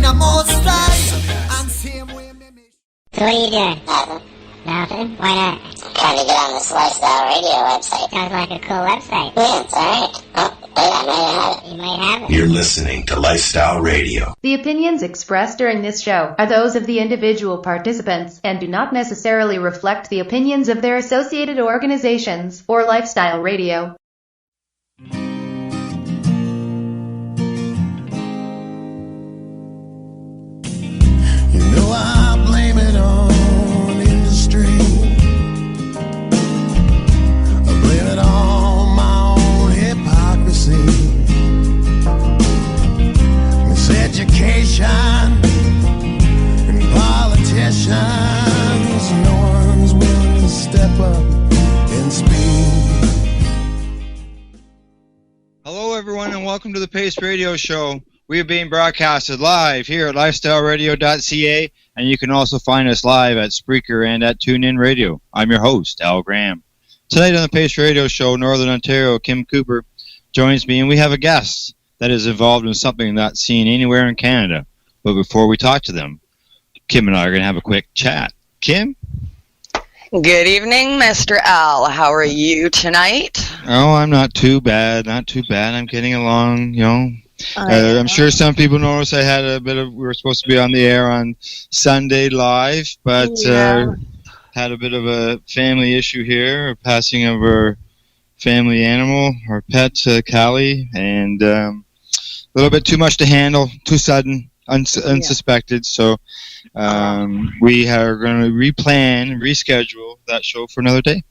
So what are you doing? Nothing? Why not? Trying to get on this Lifestyle Radio website. Sounds like a cool website. Yeah, it's alright. Oh, wait, I might have it. You might have it. You're listening to Lifestyle Radio. The opinions expressed during this show are those of the individual participants and do not necessarily reflect the opinions of their associated organizations or Lifestyle Radio. You know I blame it on industry. I blame it on my own hypocrisy. Miseducation and politicians. No one's willing to step up and speak. Hello, everyone, and welcome to the Pace Radio Show. We are being broadcasted live here at lifestyleradio.ca, and you can also find us live at Spreaker and at TuneIn Radio. I'm your host, Al Graham. Tonight on the Pace Radio Show, Northern Ontario, Kim Cooper joins me, and we have a guest that is involved in something not seen anywhere in Canada. But before we talk to them, Kim and I are going to have a quick chat. Kim? Good evening, Mr. Al. How are you tonight? Oh, I'm not too bad, not too bad. I'm getting along, you know. I'm sure some people noticed I had we were supposed to be on the air on Sunday live, but had a bit of a family issue here, a passing of our family animal, our pet, Callie, and a little bit too much to handle, too sudden, unsuspected, so we are going to reschedule that show for another day.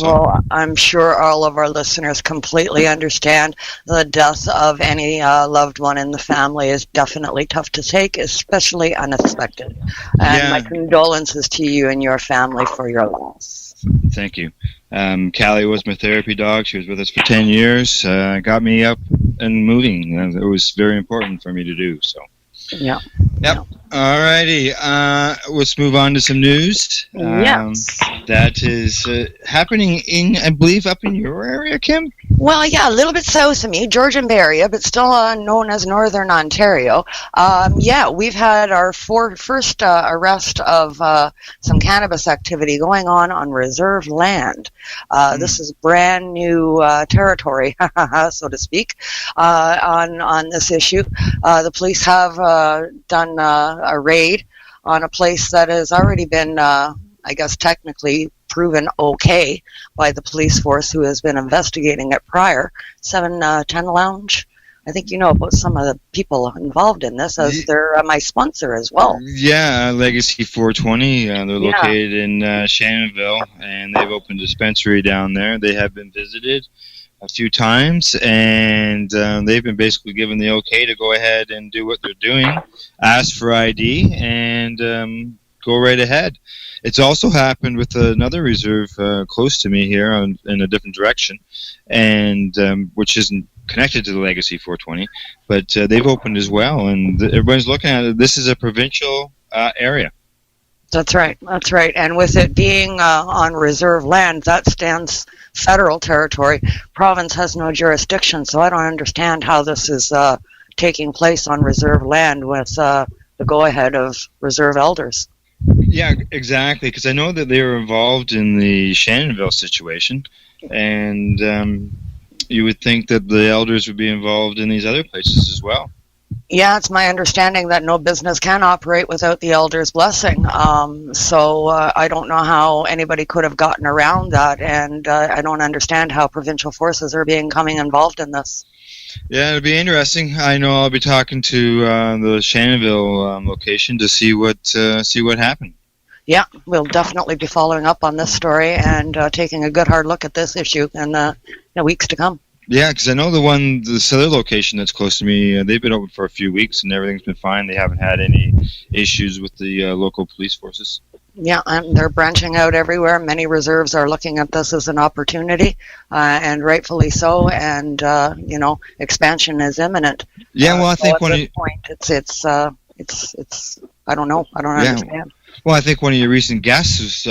Well, I'm sure all of our listeners completely understand the death of any loved one in the family is definitely tough to take, especially unexpected. And my condolences to you and your family for your loss. Thank you. Callie was my therapy dog. She was with us for 10 years. Got me up and moving. It was very important for me to do so. Yeah. Yep. All righty. Let's move on to some news. Yes. That is happening in, I believe, up in your area, Kim? Well, yeah, a little bit south of me, Georgian Bay area, but still known as Northern Ontario. We've had our first arrest of some cannabis activity going on reserve land. This is brand new territory, so to speak, on this issue. The police have done a raid on a place that has already been, I guess, technically proven okay by the police force who has been investigating it prior. 710 Lounge. I think you know about some of the people involved in this, as they're my sponsor as well. Yeah, Legacy 420. They're located in Shannonville, and they've opened a dispensary down there. They have been visited a few times, and they've been basically given the okay to go ahead and do what they're doing, ask for ID, and go right ahead. It's also happened with another reserve close to me here in a different direction, and which isn't connected to the Legacy 420, but they've opened as well, and everybody's looking at it. This is a provincial area. That's right. And with it being on reserve land, that stands federal territory. Province has no jurisdiction, so I don't understand how this is taking place on reserve land with the go-ahead of reserve elders. Yeah, exactly, because I know that they were involved in the Shannonville situation, and you would think that the elders would be involved in these other places as well. Yeah, it's my understanding that no business can operate without the elders' blessing. So I don't know how anybody could have gotten around that, and I don't understand how provincial forces are becoming involved in this. Yeah, it'll be interesting. I know I'll be talking to the Shannonville location to see what happened. Yeah, we'll definitely be following up on this story and taking a good hard look at this issue in the weeks to come. Yeah, because I know this other location that's close to me, they've been open for a few weeks and everything's been fine. They haven't had any issues with the local police forces. Yeah, and they're branching out everywhere. Many reserves are looking at this as an opportunity, and rightfully so. And expansion is imminent. Yeah, well, I think at this point, it's I don't know. I don't understand. Well, I think one of your recent guests was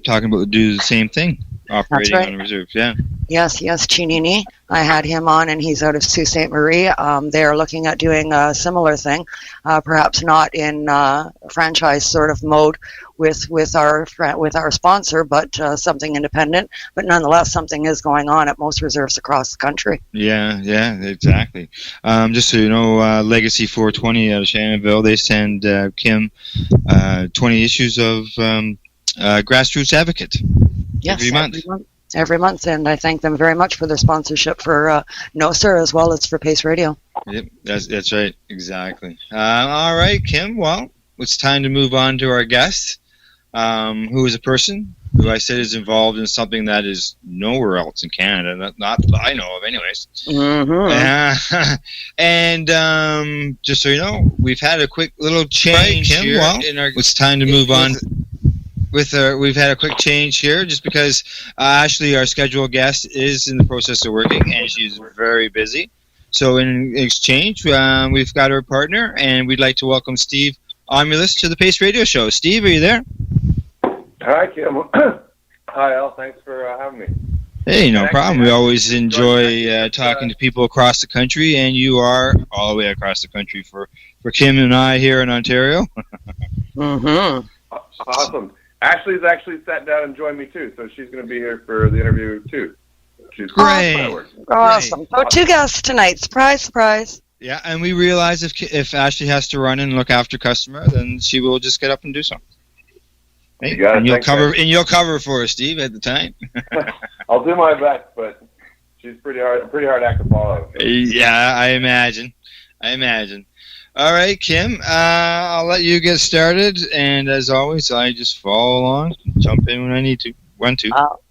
talking about do the same thing, operating right. on a reserve. Yeah. Yes, Chinini. I had him on, and he's out of Sault Ste. Marie. They are looking at doing a similar thing, perhaps not in franchise sort of mode with our sponsor, but something independent. But nonetheless, something is going on at most reserves across the country. Yeah, exactly. Just so you know, Legacy 420 out of Shannonville, they send Kim 20 issues of Grassroots Advocate every month. Every month, and I thank them very much for their sponsorship for No Sir as well as for Pace Radio. Yep, that's right, exactly. All right, Kim. Well, it's time to move on to our guest, who is a person who I said is involved in something that is nowhere else in Canada, not that I know of, anyways. Mm-hmm. And just so you know, we've had a quick little change here. It's time to move on. We've had a quick change here just because Ashley, our scheduled guest, is in the process of working and she's very busy. So in exchange, we've got our partner, and we'd like to welcome Steve Omelus to the Pace Radio Show. Steve, are you there? Hi, Kim. Hi, Al. Thanks for having me. Hey, no problem. We always enjoy talking to people across the country, and you are all the way across the country for Kim and I here in Ontario. Mm-hmm. Awesome. Ashley's actually sat down and joined me too, so she's going to be here for the interview too. She's great. Awesome. So 2 guests tonight. Surprise, surprise. Yeah, and we realize if Ashley has to run and look after customer, then she will just get up and do so. Hey, you'll cover for us, Steve, at the time. I'll do my best, but she's pretty hard act to follow. Yeah, I imagine. All right, Kim, I'll let you get started, and as always, I just follow along, jump in when I need to.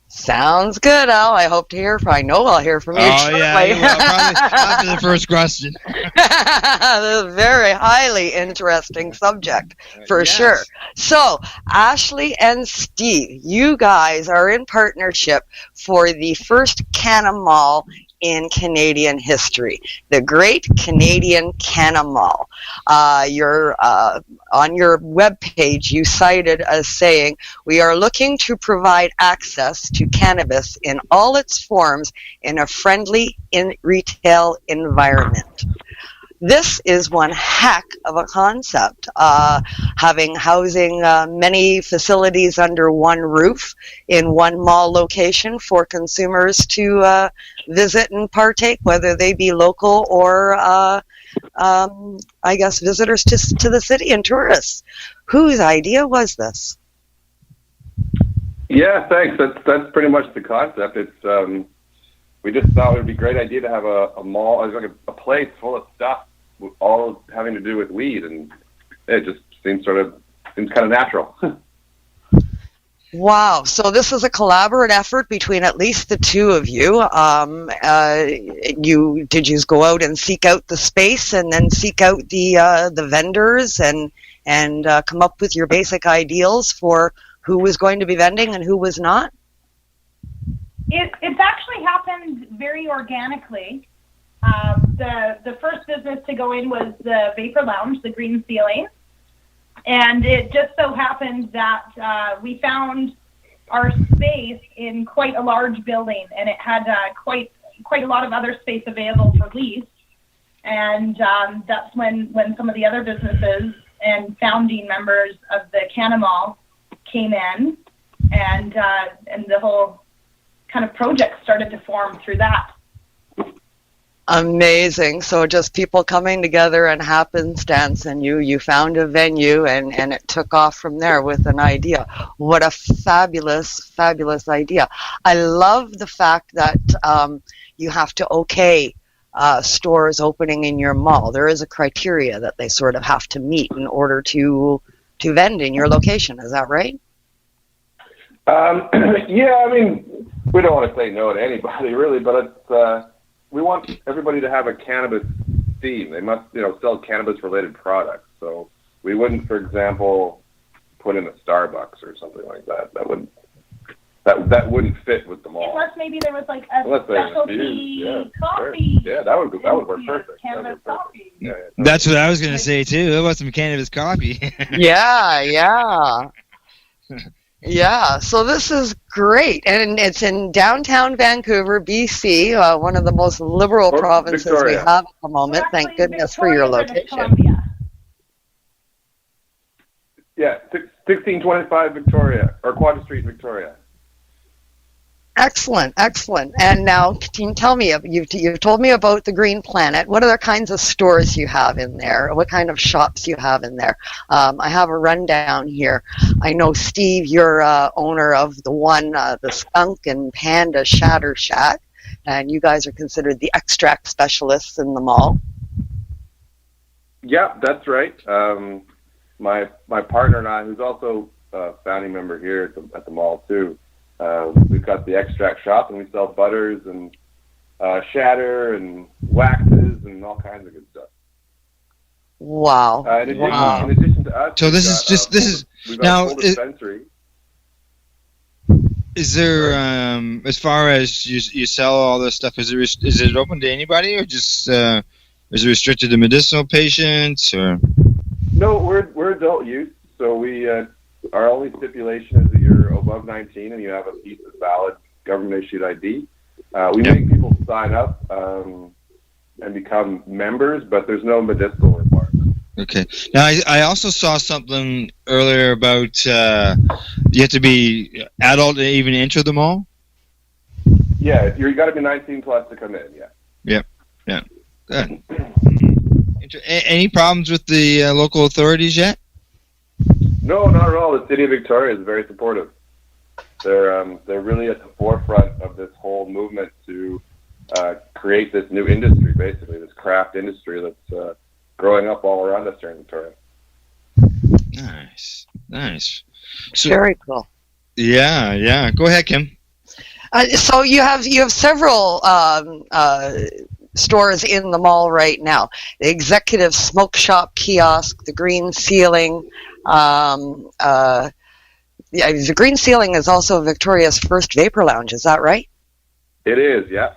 Sounds good, Al. I hope to hear from. I know I'll hear from you shortly. Yeah, probably after the first question. This is a very highly interesting subject, for sure. So, Ashley and Steve, you guys are in partnership for the first Canna Mall in Canadian history, the Great Canadian Canna Mall. You're on your webpage, you cited as saying, "We are looking to provide access to cannabis in all its forms in a friendly retail environment." This is one heck of a concept, housing many facilities under one roof in one mall location for consumers to visit and partake, whether they be local or, I guess, visitors to the city and tourists. Whose idea was this? Yeah, thanks. That's pretty much the concept. It's we just thought it would be a great idea to have a mall, like a place full of stuff, all having to do with weed, and it just seems kind of natural. Wow! So this is a collaborative effort between at least the two of you. Did you go out and seek out the space, and then seek out the vendors, and come up with your basic ideals for who was going to be vending and who was not? It's actually happened very organically. The first business to go in was the Vapor Lounge, the Green Ceiling, and it just so happened that we found our space in quite a large building, and it had quite a lot of other space available for lease, and that's when some of the other businesses and founding members of the Canna Mall came in, and the whole kind of project started to form through that. Amazing. So just people coming together and happenstance, and you found a venue, and it took off from there with an idea. What a fabulous idea. I love the fact that you have to okay stores opening in your mall. There is a criteria that they sort of have to meet in order to vend in your location. Is that right? Yeah, I mean, we don't want to say no to anybody really, but it's we want everybody to have a cannabis theme. They must, sell cannabis-related products. So we wouldn't, for example, put in a Starbucks or something like that. That wouldn't fit with the mall. Unless maybe there was like a specialty coffee. Yeah, that would work perfect. Cannabis coffee. Yeah. That's what I was going to say too. How about some cannabis coffee? Yeah. Yeah, so this is great, and it's in downtown Vancouver, BC, one of the most liberal Or provinces Victoria. we have at the moment. We're Thank actually in goodness for your Victoria, British location. Columbia. Yeah, 1625 Victoria, or Quad Street, Victoria. Excellent, excellent. And now, can you tell me, you've told me about the Green Planet. What other kinds of stores you have in there? What kind of shops you have in there? I have a rundown here. I know, Steve, you're owner of the Skunk and Panda Shatter Shack, and you guys are considered the extract specialists in the mall. Yeah, that's right. My partner and I, who's also a founding member here at the mall too, we've got the extract shop, and we sell butters and shatter and waxes and all kinds of good stuff. Wow! In addition to us, So we've got now a full dispensary. Is there as far as you sell all this stuff? Is it open to anybody, or just is it restricted to medicinal patients? Or No, we're adult use, so we our only stipulation is that you're above 19 and you have a piece of valid government-issued ID. We make people sign up and become members, but there's no medicinal requirement. Okay. Now, I also saw something earlier about you have to be adult to even enter the mall? Yeah, you got to be 19 plus to come in, yeah. Yeah. Good. Any problems with the local authorities yet? No, not at all. The city of Victoria is very supportive. They're really at the forefront of this whole movement to create this new industry, basically, this craft industry that's growing up all around us here in Victoria. Nice. So, Very cool. Yeah. Go ahead, Kim. So you have several stores in the mall right now. The Executive Smoke Shop Kiosk, the Green Ceiling. The Green Ceiling is also Victoria's first vapor lounge. Is that right? It is, yeah.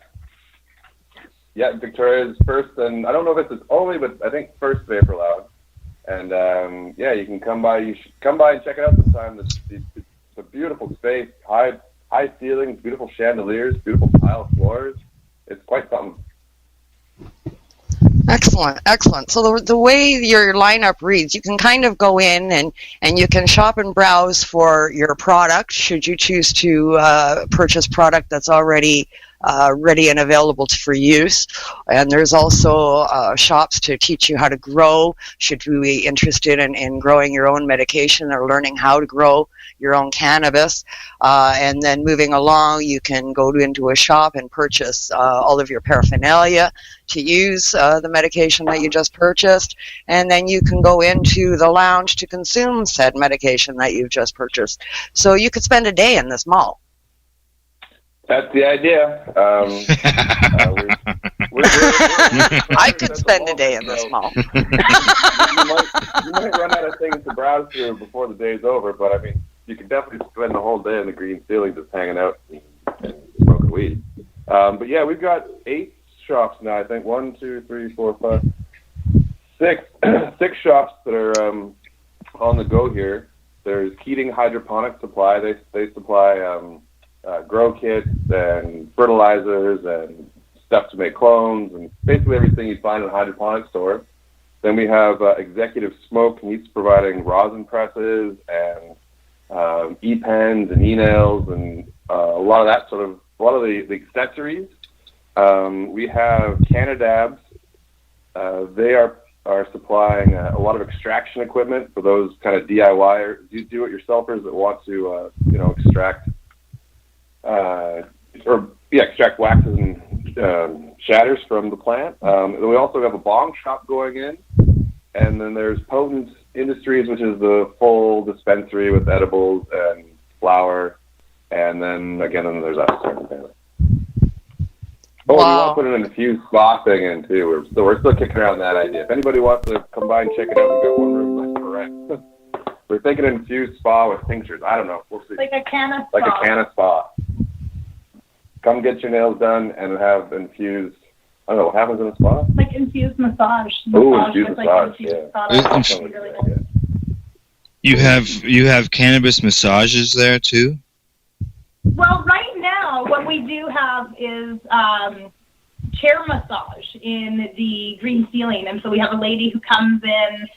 Yeah, Victoria's first, and I don't know if it's its only, but I think first vapor lounge. And you can come by. You should come by and check it out sometime. It's a beautiful space, high ceilings, beautiful chandeliers, beautiful tile floors. It's quite something. Excellent. So the way your lineup reads, you can kind of go in and you can shop and browse for your product should you choose to purchase product that's already ready and available for use. And there's also shops to teach you how to grow should you be interested in growing your own medication or learning how to grow your own cannabis. And then moving along, you can go into a shop and purchase all of your paraphernalia to use the medication that you just purchased. And then you can go into the lounge to consume said medication that you've just purchased. So you could spend a day in this mall. That's the idea. I could spend a day in this mall. you might run out of things to browse through before the day's over, but I mean, you can definitely spend the whole day in the Green Ceiling just hanging out and smoking weed. But yeah, we've got 8 shops now. I think 1, 2, 3, 4, 5, 6, 6 shops that are on the go here. There's Keating Hydroponic Supply. They supply grow kits and fertilizers and stuff to make clones and basically everything you'd find in a hydroponic store. Then we have Executive Smoke, and he's providing rosin presses and e-pens and e-nails and a lot of the accessories. We have Cannabis. They are supplying a lot of extraction equipment for those kind of DIY do-it-yourselfers that want to extract extract waxes and shatters from the plant. Then we also have a bong shop going in, and then there's Potent Industries, which is the full dispensary with edibles and flour, and then there's us. Oh, we want to put an infused spa thing in too. We're still kicking around that idea. If anybody wants to come by and check it out, we've got one room left for rent. We're thinking infused spa with tinctures. I don't know. We'll see. Like a Canna spa. Like a Canna spa. Come get your nails done and have infused. I don't know what happens in a spa. Like infused massage. Oh, infused massage. Yeah. Really You have cannabis massages there too? Well, right now, what we do have is chair massage in the green ceiling. And so we have a lady who comes in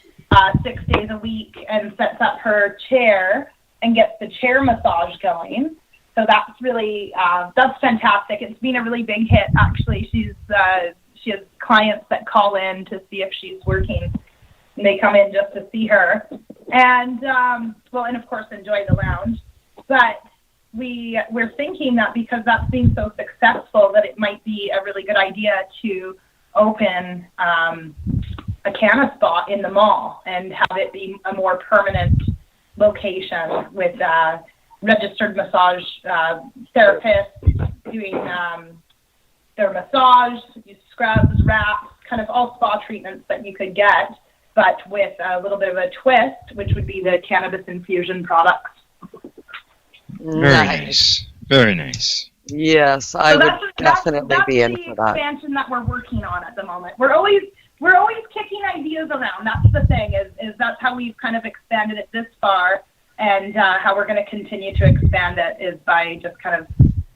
6 days a week and sets up her chair and gets the chair massage going. So that's really, that's fantastic. It's been a really big hit, actually. She has clients that call in to see if she's working. And they come in just to see her. And, and of course, enjoy the lounge. But we're thinking that because that's been so successful that it might be a really good idea to open a Canna spot in the mall and have it be a more permanent location with registered massage therapists doing their massage, scrubs, wraps, kind of all spa treatments that you could get, but with a little bit of a twist, which would be the cannabis infusion products. Very nice. Very nice. Yes, I would definitely be in for that. That's the expansion that we're working on at the moment. We're always kicking ideas around. That's the thing, is that's how we've kind of expanded it this far, and how we're going to continue to expand it is by just kind of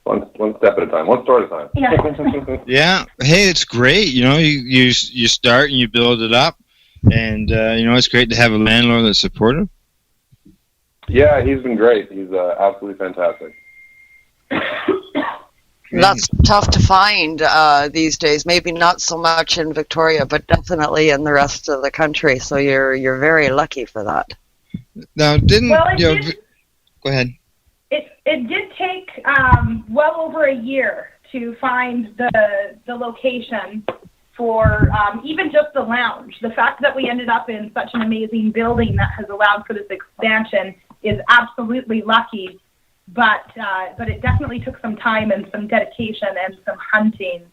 one step at a time, one store at a time. Yeah. Yeah. Hey, it's great. You know, you start and you build it up, and it's great to have a landlord that's supportive. Yeah, he's been great. He's absolutely fantastic. That's tough to find these days. Maybe not so much in Victoria, but definitely in the rest of the country. So you're very lucky for that. Now, go ahead. It did take well over a year to find the location for even just the lounge. The fact that we ended up in such an amazing building that has allowed for this expansion is absolutely lucky, but it definitely took some time and some dedication and some hunting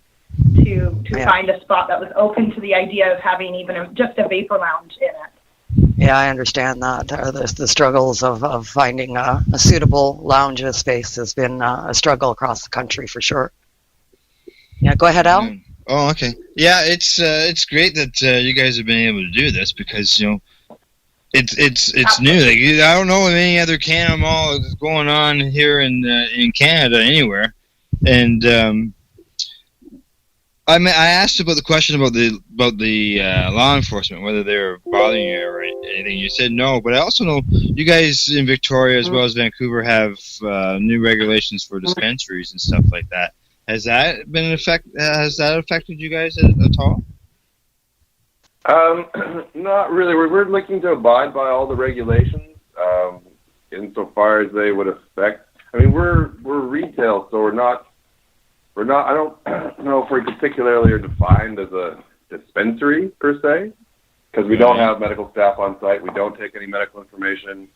to find a spot that was open to the idea of having even just a vapor lounge in it. Yeah, I understand that. The struggles of finding a suitable lounge space has been a struggle across the country for sure. Yeah, go ahead, Al. Oh, okay. Yeah, it's great that you guys have been able to do this because it's new. Like, I don't know of any other Canna mall that's going on here in Canada anywhere. And I asked about the question about the law enforcement, whether they were bothering you or anything. You said no, but I also know you guys in Victoria as well as Vancouver have new regulations for dispensaries and stuff like that. Has that been Has that affected you guys at all? Not really. We're looking to abide by all the regulations insofar as they would affect. I mean, we're retail, so we're not. I don't know if we particularly are defined as a dispensary per se, because we don't have medical staff on site. We don't take any medical information.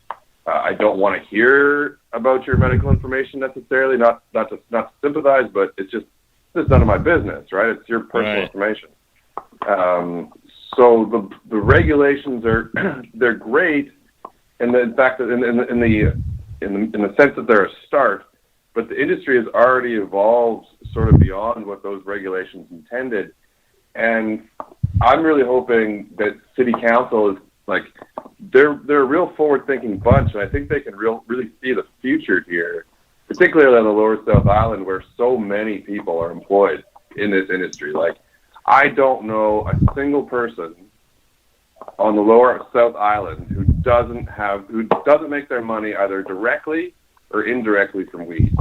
I don't want to hear about your medical information necessarily. Not to sympathize, but it's just none of my business, right? It's your personal information. So the regulations are they're great, and in fact, in the sense that they're a start. But the industry has already evolved sort of beyond what those regulations intended, and I'm really hoping that City Council is like they're a real forward-thinking bunch, and I think they can really see the future here, particularly on the Lower South Island, where so many people are employed in this industry. Like, I don't know a single person on the Lower South Island who doesn't make their money either directly or indirectly from weed.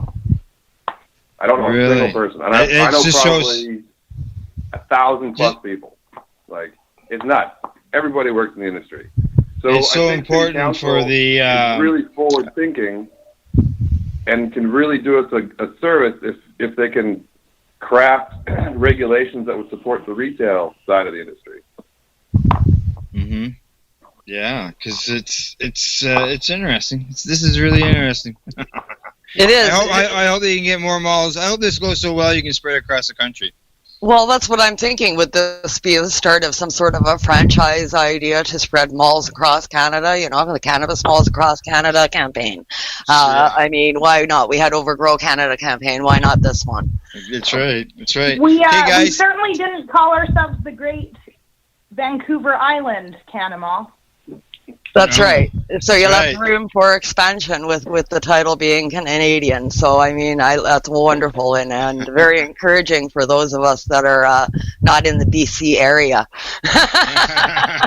I don't know a single person. And I know probably 1,000+ people. Like, it's nuts. Everybody works in the industry. So it's so important for the is really forward thinking and can really do us a service if they can craft regulations that would support the retail side of the industry. Mm-hmm. Yeah, because it's interesting. This is really interesting. It is. I hope they can get more malls. I hope this goes so well you can spread it across the country. Well, that's what I'm thinking. Would this be the start of some sort of a franchise idea to spread malls across Canada? You know, the Cannabis Malls Across Canada campaign. I mean, why not? We had Overgrow Canada campaign. Why not this one? That's right. That's right. We guys. We certainly didn't call ourselves the Great Vancouver Island Canna Mall. That's right. So you left Right. room for expansion with the title being Canadian. So I mean, that's wonderful and very encouraging for those of us that are not in the BC area.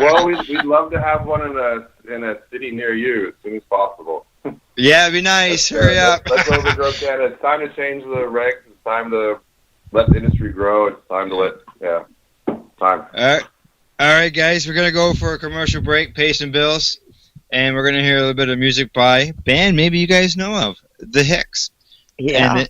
Well, we'd love to have one in a city near you as soon as possible. Yeah, it'd be nice. Hurry up. Let's overgrow Canada. It's time to change the regs. It's time to let the industry grow. It's time to time. All right, guys, we're going to go for a commercial break, pay some bills, and we're going to hear a little bit of music by a band maybe you guys know of, The Hicks. Yeah.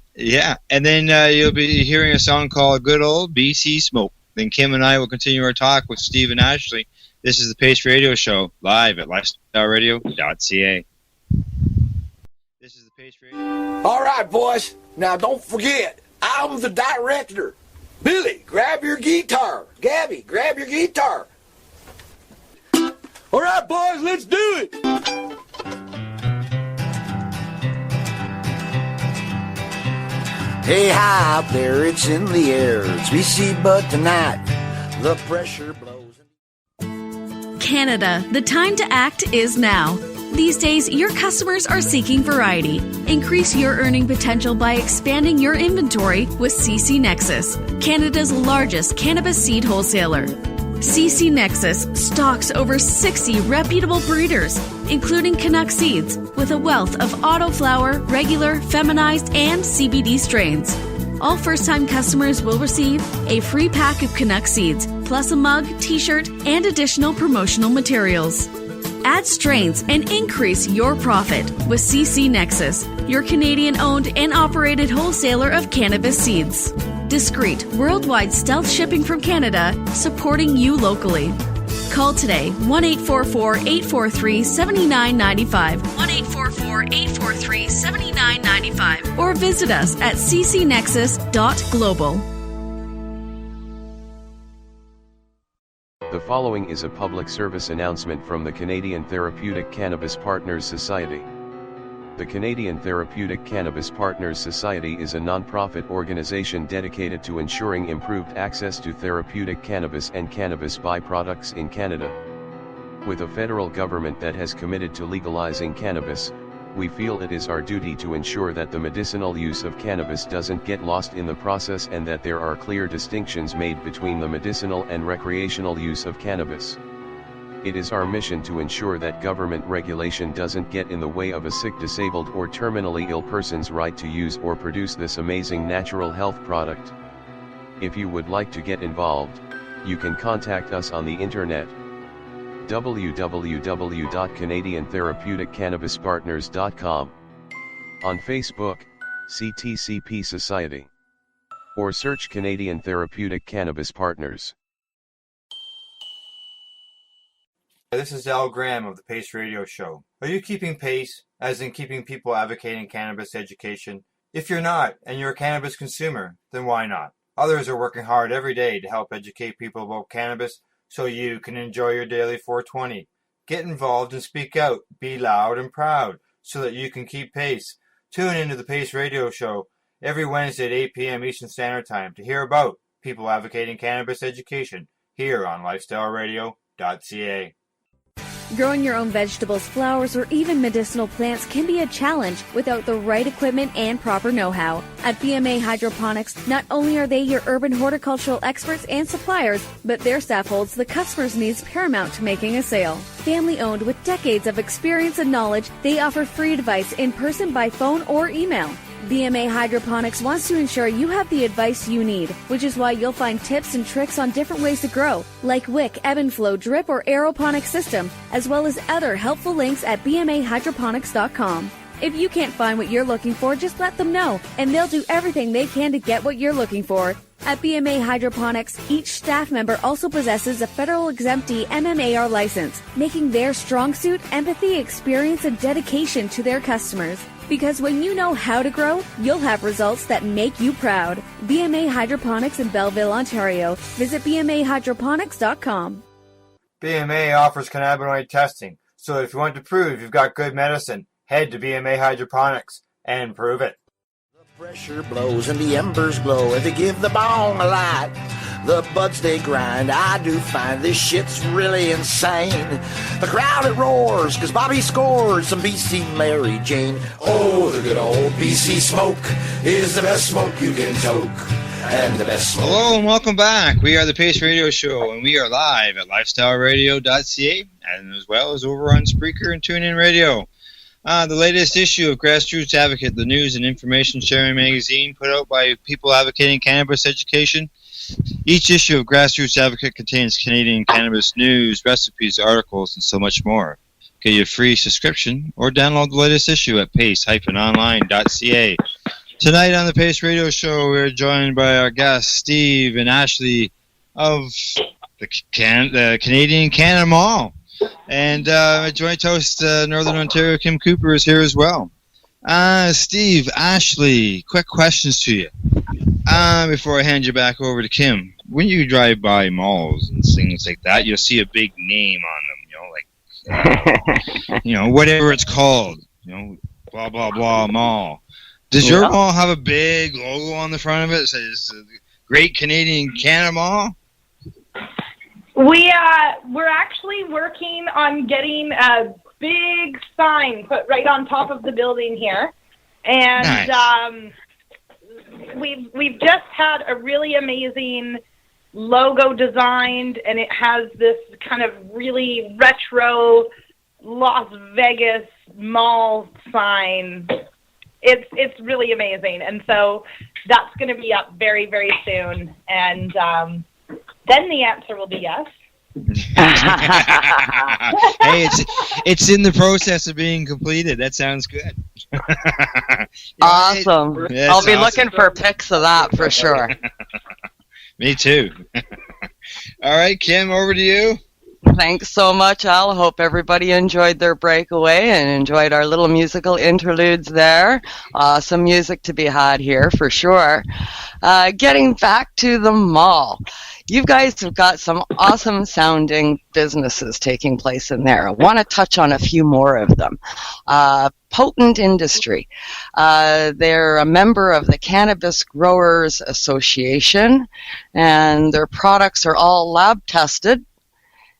And then you'll be hearing a song called Good Old BC Smoke. Then Kim and I will continue our talk with Steve and Ashley. This is the Pace Radio Show, live at lifestyleradio.ca. This is the Pace Radio. All right, boys. Now, don't forget, I'm the director. Billy, grab your guitar. Gabby, grab your guitar. All right, boys, let's do it. Hey, high up there, it's in the air. It's BC, but tonight the pressure blows. Canada, the time to act is now. These days, your customers are seeking variety. Increase your earning potential by expanding your inventory with CC Nexus, Canada's largest cannabis seed wholesaler. CC Nexus stocks over 60 reputable breeders, including Canuck seeds, with a wealth of autoflower, regular, feminized, and CBD strains. All first-time customers will receive a free pack of Canuck seeds, plus a mug, t-shirt, and additional promotional materials. Add strains and increase your profit with CC Nexus, your Canadian-owned and operated wholesaler of cannabis seeds. Discreet, worldwide stealth shipping from Canada, supporting you locally. Call today, 1-844-843-7995, 1-844-843-7995, or visit us at ccnexus.global. The following is a public service announcement from the Canadian Therapeutic Cannabis Partners Society. The Canadian Therapeutic Cannabis Partners Society is a non-profit organization dedicated to ensuring improved access to therapeutic cannabis and cannabis byproducts in Canada. With a federal government that has committed to legalizing cannabis, we feel it is our duty to ensure that the medicinal use of cannabis doesn't get lost in the process and that there are clear distinctions made between the medicinal and recreational use of cannabis. It is our mission to ensure that government regulation doesn't get in the way of a sick, disabled, or terminally ill person's right to use or produce this amazing natural health product. If you would like to get involved, you can contact us on the internet. www.canadiantherapeuticCannabisPartners.com, on Facebook, CTCP Society, or search Canadian Therapeutic Cannabis Partners. This is Al Graham of the Pace Radio Show. Are you keeping pace, as in keeping people advocating cannabis education? If you're not, and you're a cannabis consumer, then why not? Others are working hard every day to help educate people about cannabis so you can enjoy your daily 420. Get involved and speak out. Be loud and proud so that you can keep pace. Tune into the Pace Radio Show every Wednesday at 8 p.m. Eastern Standard Time to hear about people advocating cannabis education here on lifestyleradio.ca. Growing your own vegetables, flowers, or even medicinal plants can be a challenge without the right equipment and proper know-how. At BMA Hydroponics, not only are they your urban horticultural experts and suppliers, but their staff holds the customer's needs paramount to making a sale. Family-owned with decades of experience and knowledge, they offer free advice in person, by phone, or email. BMA Hydroponics wants to ensure you have the advice you need, which is why you'll find tips and tricks on different ways to grow, like wick, ebb and flow, drip, or aeroponic system, as well as other helpful links at bmahydroponics.com. If you can't find what you're looking for, just let them know, and they'll do everything they can to get what you're looking for. At BMA Hydroponics, each staff member also possesses a federal exemptee MMAR license, making their strong suit empathy, experience, and dedication to their customers. Because when you know how to grow, you'll have results that make you proud. BMA Hydroponics in Belleville, Ontario. Visit bmahydroponics.com. BMA offers cannabinoid testing, so if you want to prove you've got good medicine, head to BMA Hydroponics and prove it. The pressure blows and the embers glow, and they give the bong a light. the buds they grind. I do find this shit's really insane. The crowd it roars, cause Bobby scored some BC Mary Jane. Oh, the good old BC smoke is the best smoke you can toke. And the best smoke. Hello and welcome back. We are the Pace Radio Show, and we are live at lifestyleradio.ca, and as well as over on Spreaker and TuneIn Radio. The latest issue of Grassroots Advocate, the news and information sharing magazine put out by people advocating cannabis education. Each issue of Grassroots Advocate contains Canadian cannabis news, recipes, articles, and so much more. Get your free subscription or download the latest issue at pace-online.ca. Tonight on the Pace Radio Show, we're joined by our guests, Steve and Ashley of the Canadian Canna Mall. And joint host, Northern Ontario, Kim Cooper, is here as well. Steve, Ashley, quick questions to you. Before I hand you back over to Kim. When you drive by malls and things like that, you'll see a big name on them, whatever it's called, blah, blah, blah mall. Does your mall have a big logo on the front of it that says Great Canadian Canna Mall? We're actually working on getting a big sign put right on top of the building here, and nice. We've just had a really amazing logo designed, and it has this kind of really retro Las Vegas mall sign. It's really amazing, and so that's going to be up very, very soon, and then the answer will be yes. Hey, it's in the process of being completed. That sounds good. Awesome. Yes, I'll be looking for pics of that for sure. Me too. All right, Kim, over to you. Thanks so much, Al. Hope everybody enjoyed their breakaway and enjoyed our little musical interludes there. Some music to be had here for sure. Getting back to the mall. You guys have got some awesome sounding businesses taking place in there. I want to touch on a few more of them. Potent Industry. They're a member of the Cannabis Growers Association, and their products are all lab tested.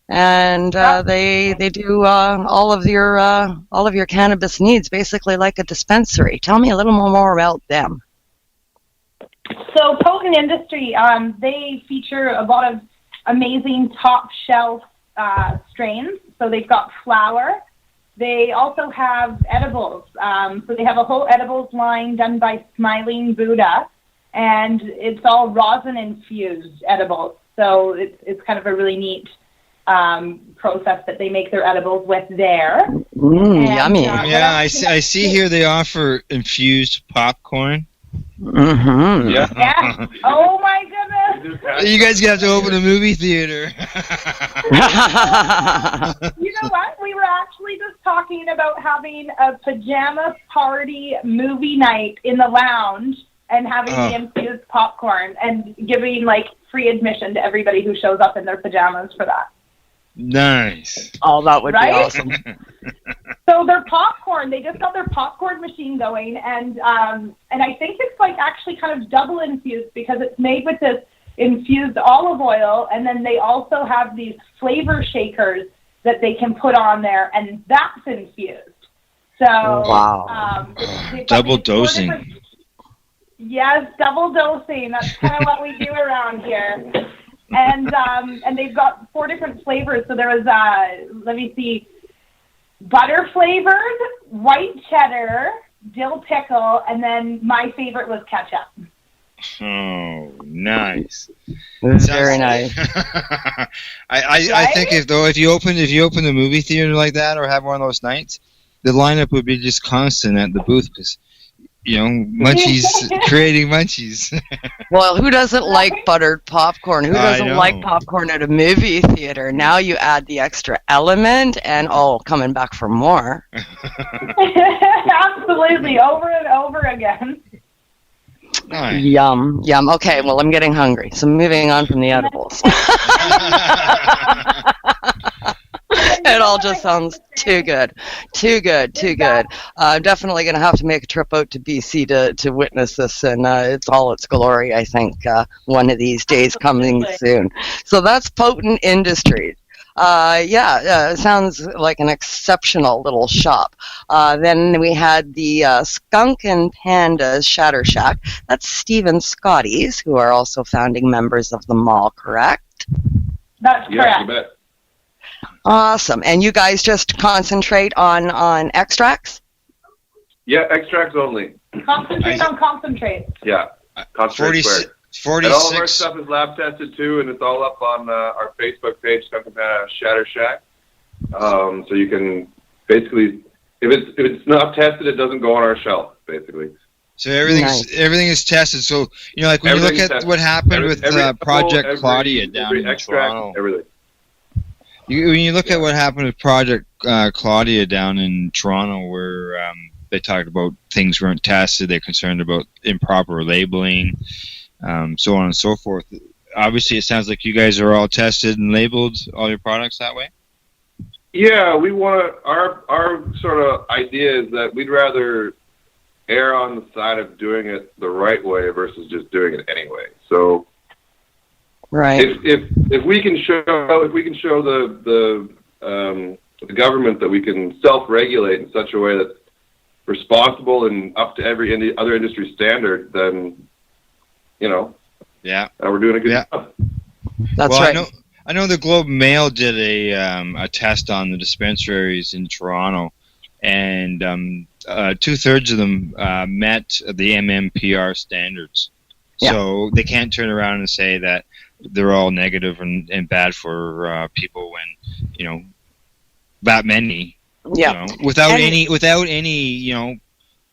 And they do all of your cannabis needs, basically like a dispensary. Tell me a little more about them. So Potent Industry, they feature a lot of amazing top shelf strains. So they've got flower. They also have edibles. So they have a whole edibles line done by Smiling Buddha, and it's all rosin infused edibles. So it's kind of a really neat process that they make their edibles with there. Yummy. Yeah, I see here they offer infused popcorn. Mm-hmm. Yeah. Oh my goodness. You guys have to open a movie theater. You know what? We were actually just talking about having a pajama party movie night in the lounge and having the infused popcorn and giving like free admission to everybody who shows up in their pajamas for that. Nice. Oh, that would be awesome. So their popcorn, they just got their popcorn machine going, and I think it's like actually kind of double infused because it's made with this infused olive oil, and then they also have these flavor shakers that they can put on there, and that's infused. So wow. Double dosing. Yes, double dosing. That's kind of what we do around here. And they've got 4 different flavors. So there was, let me see, butter flavored, white cheddar, dill pickle, and then my favorite was ketchup. Oh, nice. Very nice. I think if you open a movie theater like that or have one of those nights, the lineup would be just constant at the booth because, munchies, creating munchies. Well, who doesn't like buttered popcorn? Who doesn't like popcorn at a movie theater? Now you add the extra element and, coming back for more. Absolutely, over and over again. Nice. Yum. Okay, well, I'm getting hungry, so moving on from the edibles. It all just sounds too good. Too good, too good. I'm definitely going to have to make a trip out to BC to witness this, and it's all its glory, I think, one of these days coming soon. So that's Potent Industries. It sounds like an exceptional little shop. Then we had the Skunk and Pandas Shatter Shack. That's Steve and Scotty's, who are also founding members of the mall, correct? That's correct. Yeah, you bet. Awesome. And you guys just concentrate on extracts? Yeah, extracts only. Concentrate on concentrates. Yeah, concentrate squared. 46. And all of our stuff is lab tested too, and it's all up on our Facebook page, Skunk and Pandas Shatter Shack. So you can basically, if it's not tested, it doesn't go on our shelf, basically. So everything is tested. So like when you look at what happened with Project Claudia down in Toronto. Everything. When you look at what happened with Project Claudia down in Toronto, where they talked about things weren't tested, they're concerned about improper labeling, so on and so forth. Obviously, it sounds like you guys are all tested and labeled, all your products that way? Yeah, we want to, our sort of idea is that we'd rather err on the side of doing it the right way versus just doing it anyway. So, right. If we can show the government that we can self-regulate in such a way that's responsible and up to every other industry standard, then we're doing a good job. That's right. I know the Globe Mail did a test on the dispensaries in Toronto, and 2/3 of them met the MMPR standards. Yeah. So they can't turn around and say that they're all negative and bad for people when that many. Yeah. Without any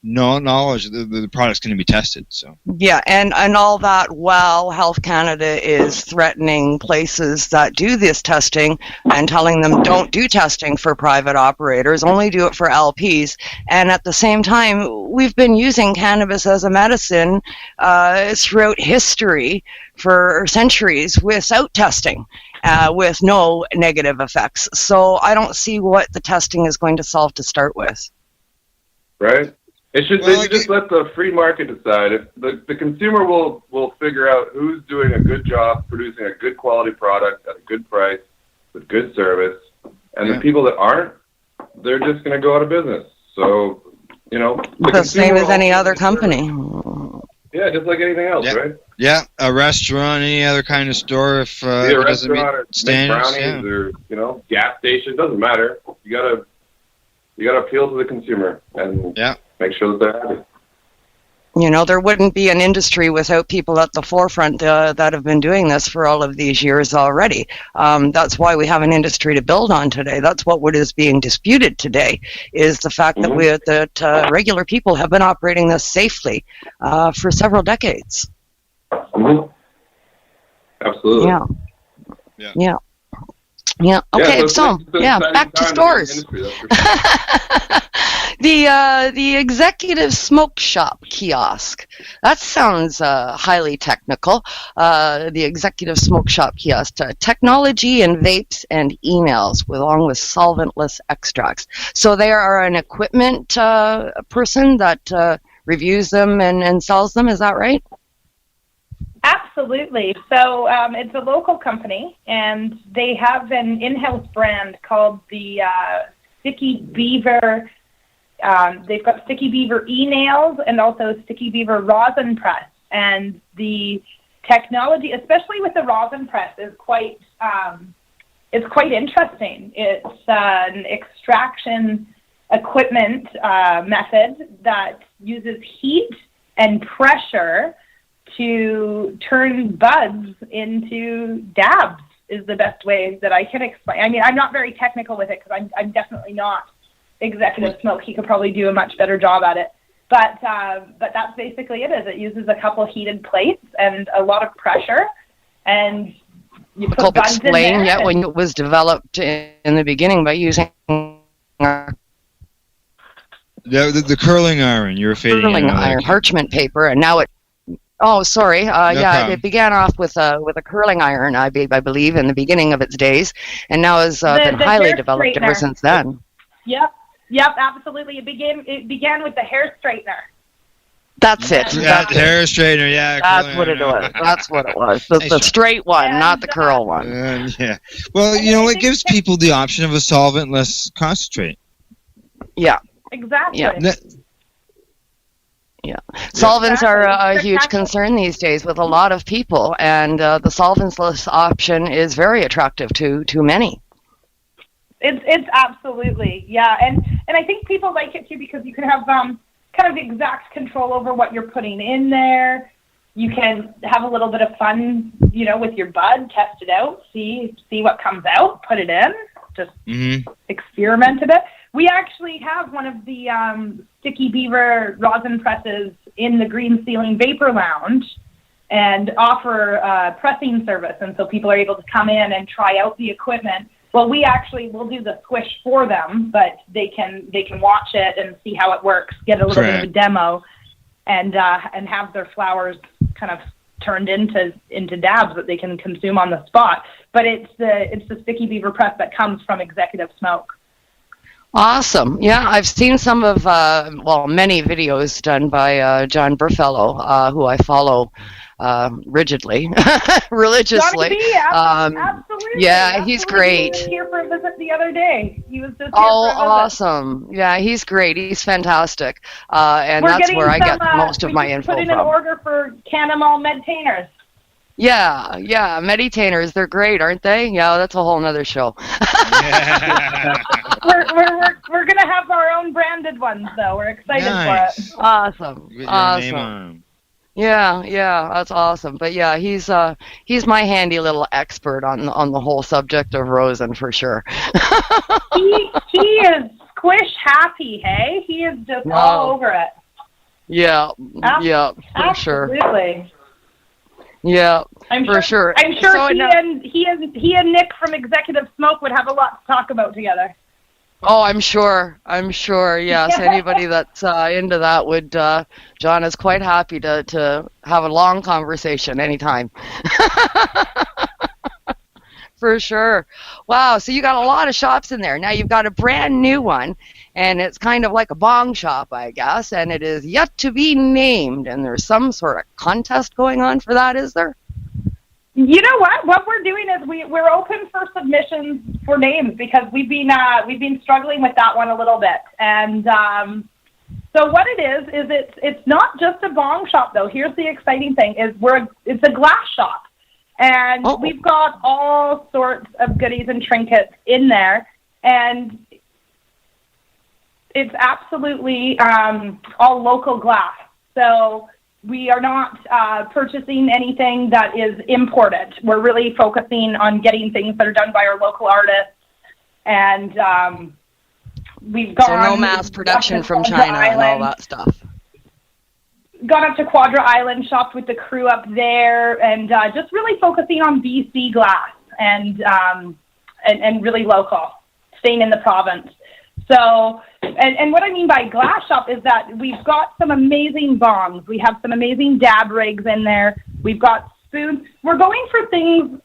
no knowledge the product's going to be tested. So yeah, and all that while Health Canada is threatening places that do this testing and telling them don't do testing for private operators, only do it for LPs. And at the same time, we've been using cannabis as a medicine throughout history for centuries without testing. With no negative effects. So I don't see what the testing is going to solve to start with. Right? They should just let the free market decide. If the consumer will figure out who's doing a good job producing a good quality product at a good price with good service, and the people that aren't, they're just going to go out of business. So, the same as any other company. Yeah, just like anything else, right? Yeah, a restaurant, any other kind of store, if it doesn't meet standards, brownies or gas station, doesn't matter. You gotta appeal to the consumer and make sure that they're happy. There wouldn't be an industry without people at the forefront that have been doing this for all of these years already. That's why we have an industry to build on today. That's what is being disputed today, is the fact that regular people have been operating this safely for several decades. Mm-hmm. Absolutely. Yeah. Okay, back to stores. The executive smoke shop kiosk. That sounds highly technical. The executive smoke shop kiosk. Technology and vapes and emails along with solventless extracts. So they are an equipment person that reviews them and sells them. Is that right? Absolutely. So it's a local company, and they have an in-house brand called the Sticky Beaver. They've got Sticky Beaver e-nails and also Sticky Beaver rosin press. And the technology, especially with the rosin press, is quite interesting. It's an extraction equipment method that uses heat and pressure to turn buds into dabs is the best way that I can explain. I mean, I'm not very technical with it because I'm definitely not executive smoke. He could probably do a much better job at it. But that's basically it. It uses a couple heated plates and a lot of pressure, and you put buds in there. Yeah, when it was developed in the beginning by using the curling iron, you're fading curling iron, parchment paper, and now it. Oh, sorry. Yeah, problem. it began off with a curling iron, I believe, in the beginning of its days, and now has been the highly hair developed ever straightener. since then. Yep, absolutely. It began with the hair straightener. That's it. Yeah, hair straightener. Yeah, That's what it was. That's what it was. The straight one, not the curl one. Yeah. Well, you know, it gives people the option of a solvent less concentrate. Yeah. Exactly. Yeah. Solvents are a huge concern these days with a lot of people, and the solventless option is very attractive to many. It's absolutely, yeah, and I think people like it too because you can have kind of exact control over what you're putting in there. You can have a little bit of fun, you know, with your bud, test it out, see what comes out, put it in, just experiment a bit. We actually have one of the Sticky Beaver rosin presses in the Green Ceiling Vapor Lounge and offer pressing service, and so people are able to come in and try out the equipment. Well, we actually will do the squish for them, but they can watch it and see how it works, get a little bit of a demo, and have their flowers kind of turned into dabs that they can consume on the spot. But it's the Sticky Beaver press that comes from Executive Smoke. Awesome. Yeah, I've seen some of, many videos done by John Burfellow, who I follow religiously. Johnny B, absolutely. Yeah, he's great. He was here for a visit the other day. He was just here Oh, for a visit. Awesome. Yeah, he's great. He's fantastic. And We're that's where I getting get most of my we info put in from. an order for Canna Meditainers. Yeah, Meditainers, they're great, aren't they? Yeah, that's a whole nother show. We're gonna have our own branded ones though. We're excited for it. Awesome. With your name on 'em. Yeah, that's awesome. But yeah, he's my handy little expert on the whole subject of rosin for sure. he is squish happy, hey? He is just all over it. Yeah, for sure. Absolutely. Yeah, I'm for sure. I'm sure So he and Nick from Executive Smoke would have a lot to talk about together. Oh, I'm sure. Yes, anybody that's into that would. John is quite happy to have a long conversation anytime. For sure. Wow. So you got a lot of shops in there. Now you've got a brand new one, and it's kind of like a bong shop, I guess, and it is yet to be named. And there's some sort of contest going on for that, is there? You know what? What we're doing is we're open for submissions for names because we've been struggling with that one a little bit. And so what it is it's not just a bong shop though. Here's the exciting thing: is it's a glass shop, and we've got all sorts of goodies and trinkets in there, and it's absolutely all local glass. So we are not purchasing anything that is imported. We're really focusing on getting things that are done by our local artists. And we've gone... So no mass production from China and all that stuff. Gone up to Quadra Island, shopped with the crew up there, and just really focusing on BC glass and really local, staying in the province. So, and what I mean by glass shop is that we've got some amazing bongs. We have some amazing dab rigs in there. We've got spoons. We're going for things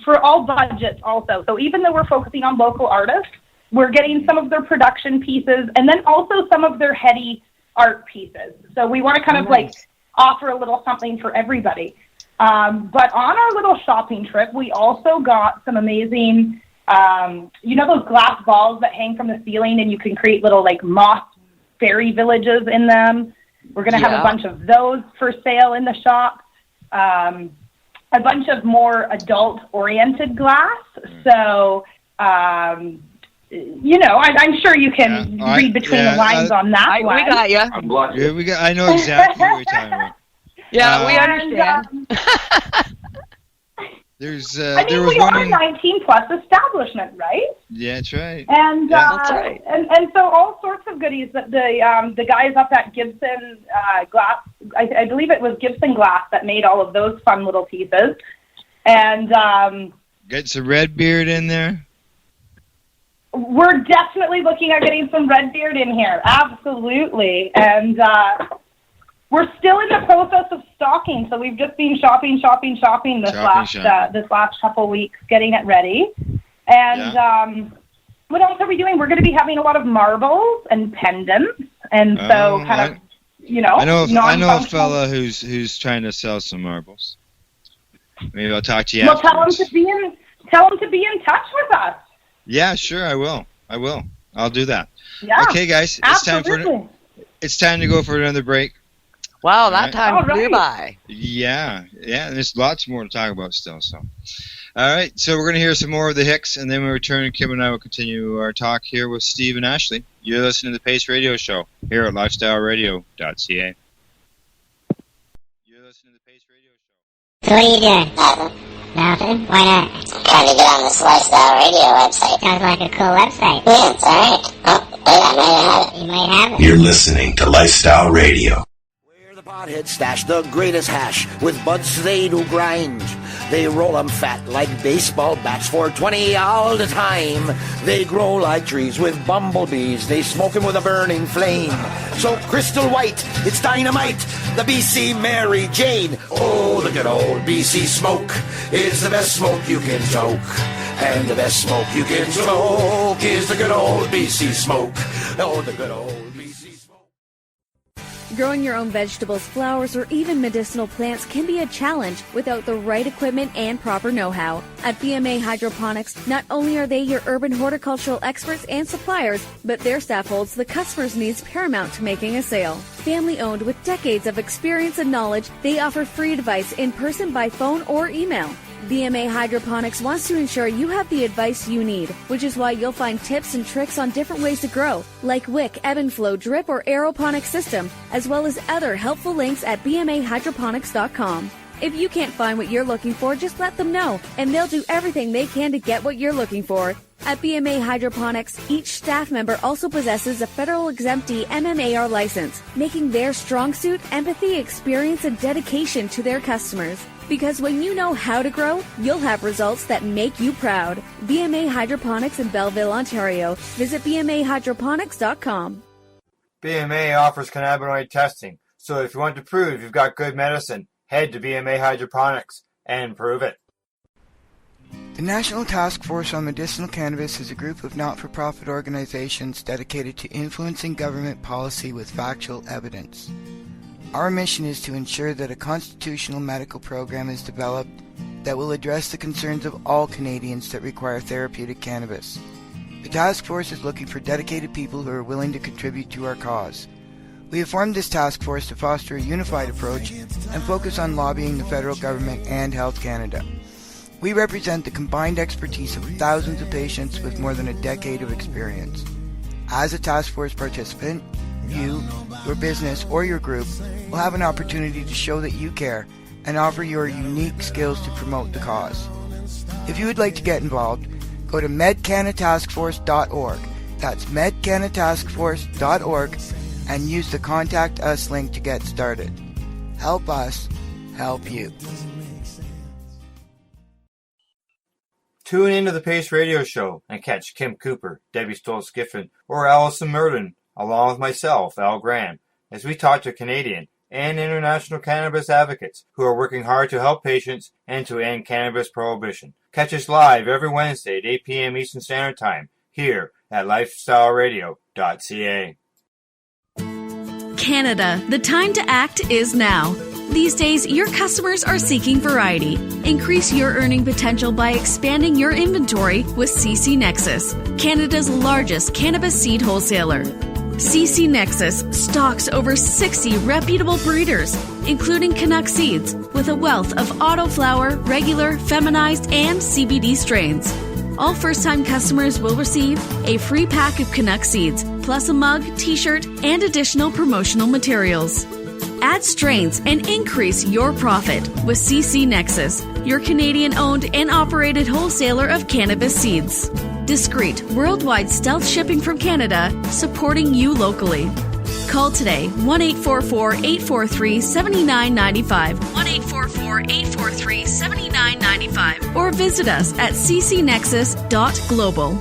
for all budgets also. So even though we're focusing on local artists, we're getting some of their production pieces and then also some of their heady art pieces. So we want to kind of like offer a little something for everybody. But on our little shopping trip, we also got some amazing... you know those glass balls that hang from the ceiling and you can create little like moss fairy villages in them? We're going to have a bunch of those for sale in the shop. A bunch of more adult-oriented glass. So, you know, I'm sure you can read between the lines on that one. We got you. I'm blushing. Yeah, I know exactly what you're talking about. Yeah, we understand. There's there was one 19 plus establishment, right? Yeah, that's right. And that's right. And so all sorts of goodies that the guys up at Gibson Glass, I believe it was Gibson Glass that made all of those fun little pieces. And get some Redbeard in there. We're definitely looking at getting some Redbeard in here, absolutely. And We're still in the process of stocking, so we've just been shopping this last couple weeks, getting it ready. And what else are we doing? We're going to be having a lot of marbles and pendants, and so I know a fella who's trying to sell some marbles. Maybe I'll talk to you. Well, tell him to be in touch with us. Yeah, sure, I will. I'll do that. Yeah. Okay, guys, it's time to go for another break. Wow, that time flew by. Yeah, there's lots more to talk about still. So, all right, so we're going to hear some more of the Hicks, and then when we return, Kim and I will continue our talk here with Steve and Ashley. You're listening to the Pace Radio Show here at lifestyleradio.ca. You're listening to the Pace Radio Show. So what are you doing? Nothing? Why not? Trying to get on this Lifestyle Radio website. Sounds like a cool website. Yeah, it's alright. Oh, wait, I might have it. You might have it. You're listening to Lifestyle Radio. Pothead stash the greatest hash with buds they do grind. They roll 'em fat like baseball bats for 20 all the time. They grow like trees with bumblebees. They smoke 'em with a burning flame. So crystal white, it's dynamite. The BC Mary Jane. Oh, the good old BC smoke is the best smoke you can choke. And the best smoke you can smoke is the good old BC smoke. Oh, the good old BC smoke. Growing your own vegetables, flowers, or even medicinal plants can be a challenge without the right equipment and proper know-how. At BMA Hydroponics, not only are they your urban horticultural experts and suppliers, but their staff holds the customer's needs paramount to making a sale. Family-owned with decades of experience and knowledge, they offer free advice in person, by phone, or email. BMA Hydroponics wants to ensure you have the advice you need, which is why you'll find tips and tricks on different ways to grow, like wick, ebb and flow, drip, or aeroponic system, as well as other helpful links at bmahydroponics.com. If you can't find what you're looking for, just let them know, and they'll do everything they can to get what you're looking for. At BMA Hydroponics, each staff member also possesses a federal exemptee MMAR license, making their strong suit empathy, experience, and dedication to their customers. Because when you know how to grow, you'll have results that make you proud. BMA Hydroponics in Belleville, Ontario. Visit bmahydroponics.com. BMA offers cannabinoid testing, so if you want to prove you've got good medicine, head to BMA Hydroponics and prove it. The National Task Force on Medicinal Cannabis is a group of not-for-profit organizations dedicated to influencing government policy with factual evidence. Our mission is to ensure that a constitutional medical program is developed that will address the concerns of all Canadians that require therapeutic cannabis. The task force is looking for dedicated people who are willing to contribute to our cause. We have formed this task force to foster a unified approach and focus on lobbying the federal government and Health Canada. We represent the combined expertise of thousands of patients with more than a decade of experience. As a task force participant, you, your business, or your group will have an opportunity to show that you care and offer your unique skills to promote the cause. If you would like to get involved, go to medcannataskforce.org. That's medcannataskforce.org and use the Contact Us link to get started. Help us help you. Tune into the Pace Radio Show and catch Kim Cooper, Debbie Stoll-Skiffen, or Allison Murden, along with myself, Al Graham, as we talk to Canadian and international cannabis advocates who are working hard to help patients and to end cannabis prohibition. Catch us live every Wednesday at 8 p.m. Eastern Standard Time here at lifestyleradio.ca. Canada, the time to act is now. These days, your customers are seeking variety. Increase your earning potential by expanding your inventory with CC Nexus, Canada's largest cannabis seed wholesaler. CC Nexus stocks over 60 reputable breeders, including Canuck seeds, with a wealth of autoflower, regular, feminized, and CBD strains. All first-time customers will receive a free pack of Canuck seeds, plus a mug, t-shirt, and additional promotional materials. Add strains and increase your profit with CC Nexus, your Canadian-owned and operated wholesaler of cannabis seeds. Discreet, worldwide stealth shipping from Canada, supporting you locally. Call today, 1-844-843-7995, 1-844-843-7995, or visit us at ccnexus.global.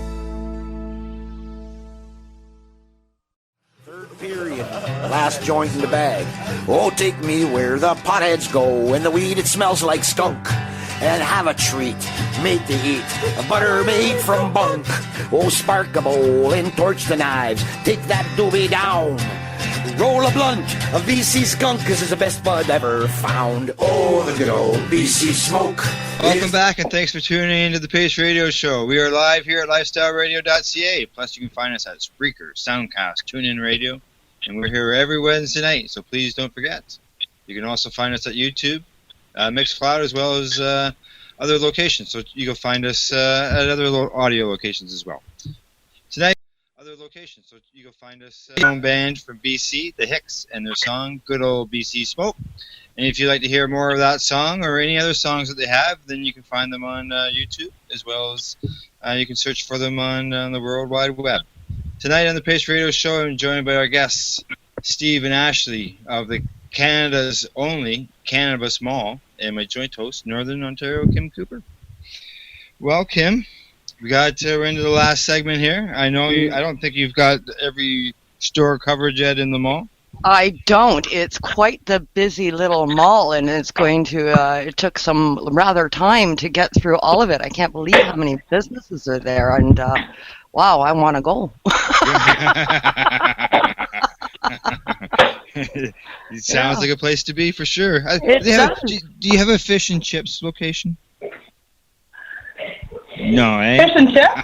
Third period. last joint in the bag. Oh, take me where the potheads go, and the weed, it smells like skunk. And have a treat, made to eat, a butter made from bunk. Oh, spark a bowl and torch the knives, take that doobie down. Roll a blunt of BC skunk, 'cause it's the best bud ever found. Oh, the good old BC smoke. Welcome back, and thanks for tuning into the Pace Radio Show. We are live here at lifestyleradio.ca. Plus, you can find us at Spreaker, Soundcast, TuneIn Radio, and we're here every Wednesday night, so please don't forget. You can also find us at YouTube, Mixcloud, as well as other locations. So you can find us at other audio locations as well. Tonight, other locations. So you can find us own band from BC, The Hicks, and their song "Good Old BC Smoke." And if you'd like to hear more of that song or any other songs that they have, then you can find them on YouTube, as well as you can search for them on the World Wide Web. Tonight on the Pace Radio Show, I'm joined by our guests, Steve and Ashley of the Canada's only Cannabis Mall, and my joint host, Northern Ontario, Kim Cooper. Well, Kim, we're into the last segment here. I know I don't think you've got every store covered yet in the mall. I don't. It's quite the busy little mall, and it's going to, it took some rather time to get through all of it. I can't believe how many businesses are there, and wow, I want to go. It sounds like a place to be for sure. Do you have a fish and chips location? No, eh? Fish and chips?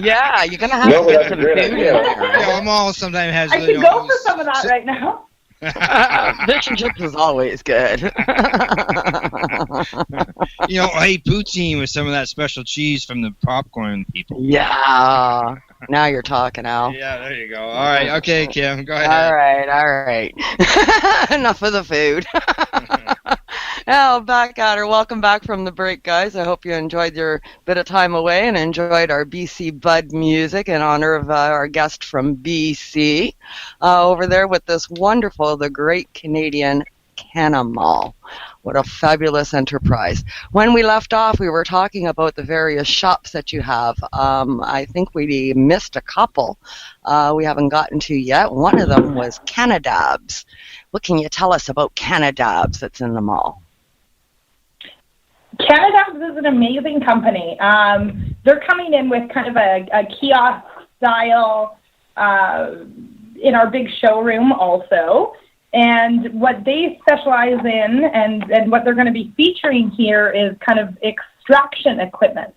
Yeah, you're going to have to get some food in there. Yeah, mall sometimes has... I could go for some of that right now. Fish and chips is always good. You know, I ate poutine with some of that special cheese from the popcorn people. Yeah. Now you're talking, Al. Yeah, there you go. All right. Okay, Kim, go ahead. All right. Enough of the food. Now, back at her. Welcome back from the break, guys. I hope you enjoyed your bit of time away and enjoyed our BC Bud music in honor of our guest from BC over there with this wonderful, the great Canadian Canna Mall. What a fabulous enterprise. When we left off, we were talking about the various shops that you have. I think we missed a couple we haven't gotten to yet. One of them was Cannabis. What can you tell us about Cannabis that's in the mall? Cannabis is an amazing company. They're coming in with kind of a kiosk style in our big showroom also. And what they specialize in and what they're going to be featuring here is kind of extraction equipment.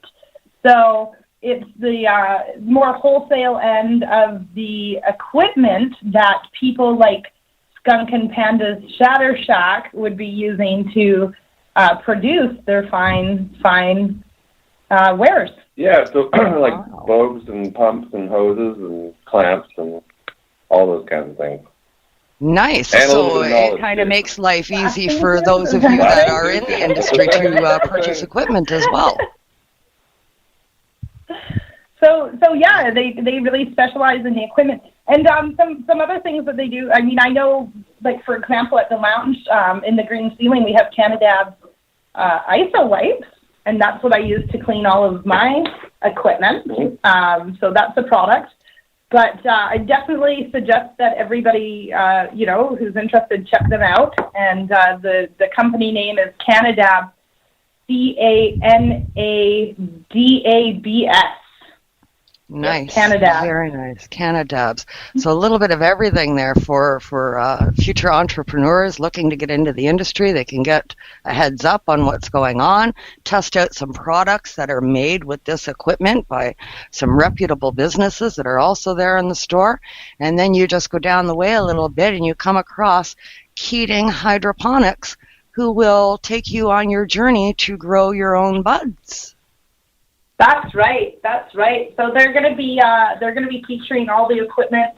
So it's the more wholesale end of the equipment that people like Skunk and Panda's Shatter Shack would be using to produce their fine wares. Yeah, so like bows and pumps and hoses and clamps and all those kinds of things. Nice. And so it kind of makes life easy for those of you that are in the industry to purchase equipment as well. So yeah, they really specialize in the equipment. And some other things that they do, I mean, I know, like, for example, at the lounge in the green ceiling, we have Cannabis ISO wipes, and that's what I use to clean all of my equipment. So that's a product. But I definitely suggest that everybody, who's interested, check them out. And the company name is Cannabis, Cannadabs. Nice. Cannabis. Very nice. Cannabis. So a little bit of everything there for future entrepreneurs looking to get into the industry. They can get a heads up on what's going on, test out some products that are made with this equipment by some reputable businesses that are also there in the store. And then you just go down the way a little bit and you come across Keating Hydroponics, who will take you on your journey to grow your own buds. That's right. So they're going to be featuring all the equipment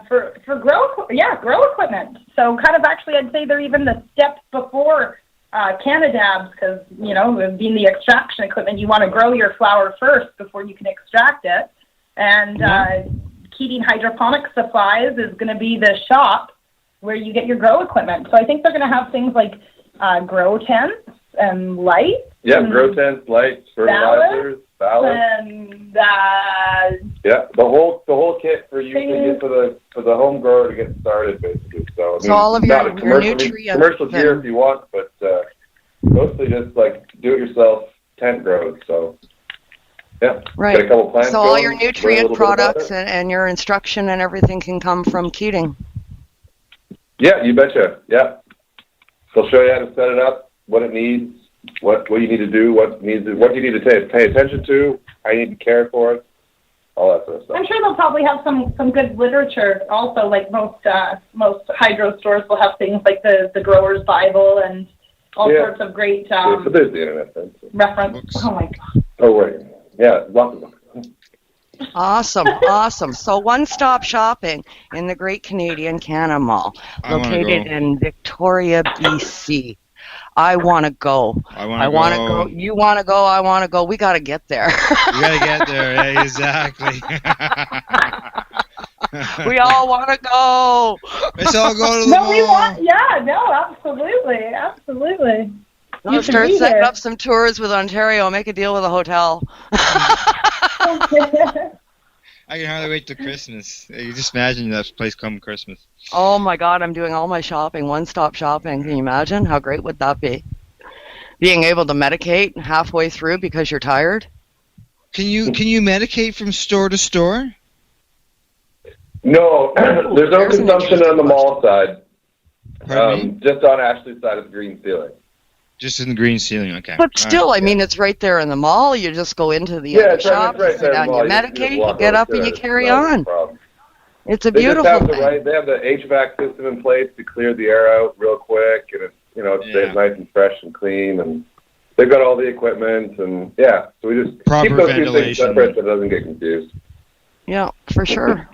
for grow equipment. So kind of actually, I'd say they're even the step before Cannabis, because being the extraction equipment, you want to grow your flower first before you can extract it. And Keating Hydroponic Supplies is going to be the shop where you get your grow equipment. So I think they're going to have things like grow tents and lights. Yeah, grow tents, lights, fertilizers, salad. and Yeah, the whole kit for you to get for the home grower to get started, basically. So, I mean, all of not your a commercial, nutrients commercial gear if you want, but mostly just like do-it-yourself tent grows. So, yeah, right. get a couple plants So all going, your learn a nutrient little bit about products it. and your instruction and everything can come from Keating. Yeah, you betcha. Yeah, they'll show you how to set it up, what it needs, what you need to do, what you need to pay attention to, how you need to care for it, all that sort of stuff. I'm sure they'll probably have some good literature also, like most hydro stores will have things like the Grower's Bible and all sorts of great so there's the internet then. So. reference. Oh my God. Oh, right. Yeah, lots of them. Awesome. So one-stop shopping in the Great Canadian Canna Mall, located in Victoria, BC. I want to go. I want to go. You want to go. I want to go. We got to get there. We got to get there. Yeah, exactly. We all want to go. Let's all go to the mall. We want. Yeah. No. Absolutely. I'll start setting up some tours with Ontario. Make a deal with a hotel. I can hardly wait till Christmas. You just imagine that place come Christmas. Oh my God, I'm doing all my shopping, one-stop shopping. Can you imagine? How great would that be? Being able to medicate halfway through because you're tired? Can you medicate from store to store? No, there's no consumption on the mall side. Pardon me? Just on Ashley's side of the green ceiling. Just in the green ceiling, okay. But still, I mean, it's right there in the mall. You just go into the other shop, right sit down, you medicate, you get up, and you carry on. It's a beautiful thing. They have the HVAC system in place to clear the air out real quick, and it stays nice and fresh and clean, and they've got all the equipment, and so we just keep those two things separate so it doesn't get confused. Yeah, for sure.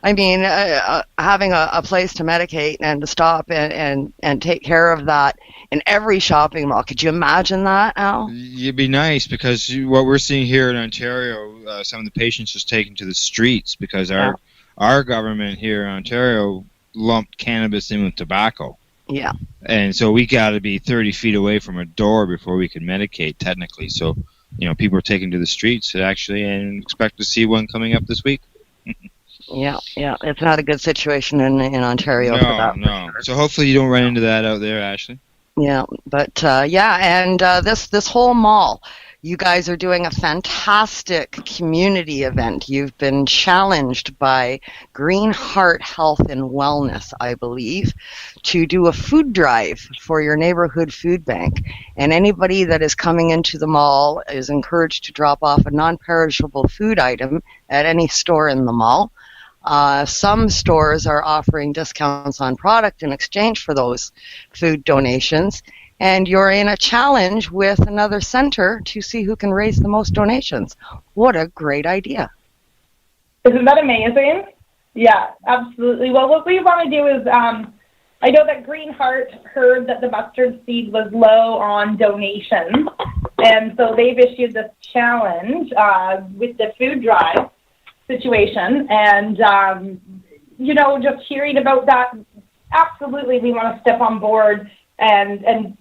I mean, having a place to medicate and to stop and take care of that in every shopping mall. Could you imagine that, Al? It'd be nice because what we're seeing here in Ontario, some of the patients just taken to the streets because our government here in Ontario lumped cannabis in with tobacco. Yeah. And so we got to be 30 feet away from a door before we can medicate technically. So, people are taken to the streets and expect to see one coming up this week. Yeah. It's not a good situation in Ontario for that. No. So hopefully you don't run into that out there, Ashley. Yeah, but and this whole mall, you guys are doing a fantastic community event. You've been challenged by Green Heart Health and Wellness, I believe, to do a food drive for your neighborhood food bank. And anybody that is coming into the mall is encouraged to drop off a non-perishable food item at any store in the mall. Some stores are offering discounts on product in exchange for those food donations. And you're in a challenge with another center to see who can raise the most donations. What a great idea. Isn't that amazing? Yeah, absolutely. Well, what we want to do is, I know that Green Heart heard that the mustard seed was low on donations, and so they've issued this challenge with the food drive situation. And, just hearing about that, absolutely we want to step on board and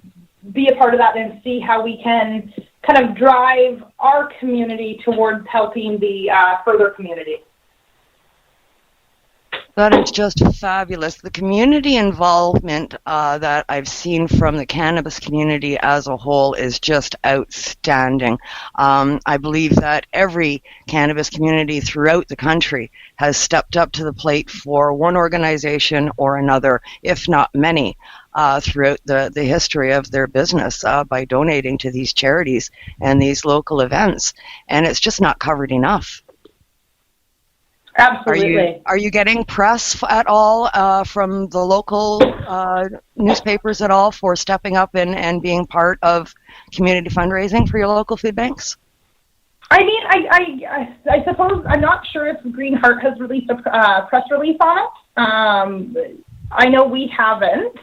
be a part of that and see how we can kind of drive our community towards helping the further community. That is just fabulous. The community involvement that I've seen from the cannabis community as a whole is just outstanding. I believe that every cannabis community throughout the country has stepped up to the plate for one organization or another, if not many, throughout the history of their business by donating to these charities and these local events. And it's just not covered enough. Absolutely. Are you getting press at all from the local newspapers at all for stepping up and being part of community fundraising for your local food banks? I mean, I suppose I'm not sure if Green Heart has released a press release on it. I know we haven't,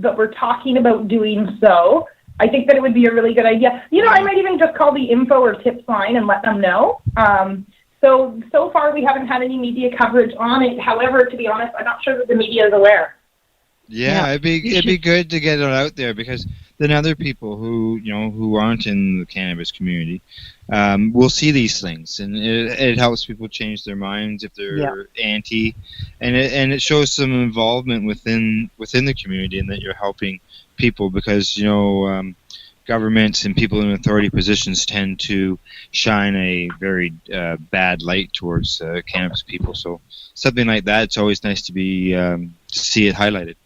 but we're talking about doing so. I think that it would be a really good idea. I might even just call the info or tips line and let them know. So far we haven't had any media coverage on it. However, to be honest, I'm not sure that the media is aware. Yeah, it'd be good to get it out there because than other people who aren't in the cannabis community will see these things, and it helps people change their minds if they're anti, and it shows some involvement within the community, and that you're helping people, because governments and people in authority positions tend to shine a very bad light towards cannabis people. So something like that, it's always nice to be to see it highlighted.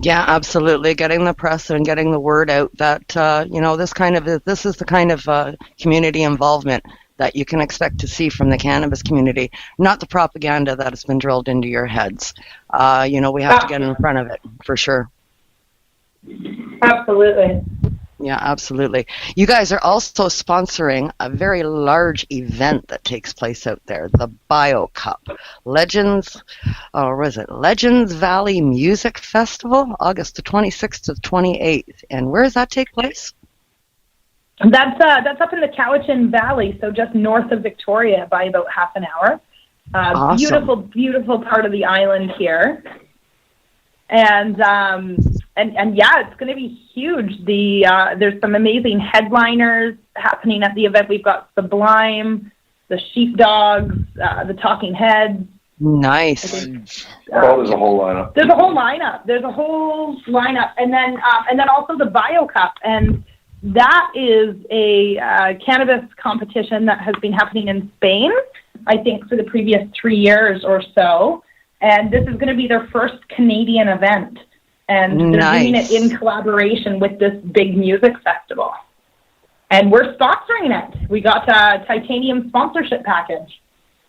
Yeah, absolutely. Getting the press and getting the word out that this is the kind of community involvement that you can expect to see from the cannabis community, not the propaganda that has been drilled into your heads. We have to get in front of it for sure. Absolutely. Yeah, absolutely. You guys are also sponsoring a very large event that takes place out there, the Bio Cup. Legends Valley Music Festival, August the 26th to the 28th. And where does that take place? That's up in the Cowichan Valley, so just north of Victoria by about half an hour. Awesome. Beautiful, beautiful part of the island here. And yeah, it's going to be huge. There's some amazing headliners happening at the event. We've got Sublime, the Sheepdogs, the Talking Heads. Nice. There's a whole lineup. There's a whole lineup, and then also the Bio Cup, and that is a cannabis competition that has been happening in Spain, I think, for the previous 3 years or so. And this is going to be their first Canadian event. And they're doing it in collaboration with this big music festival. And we're sponsoring it. We got a titanium sponsorship package.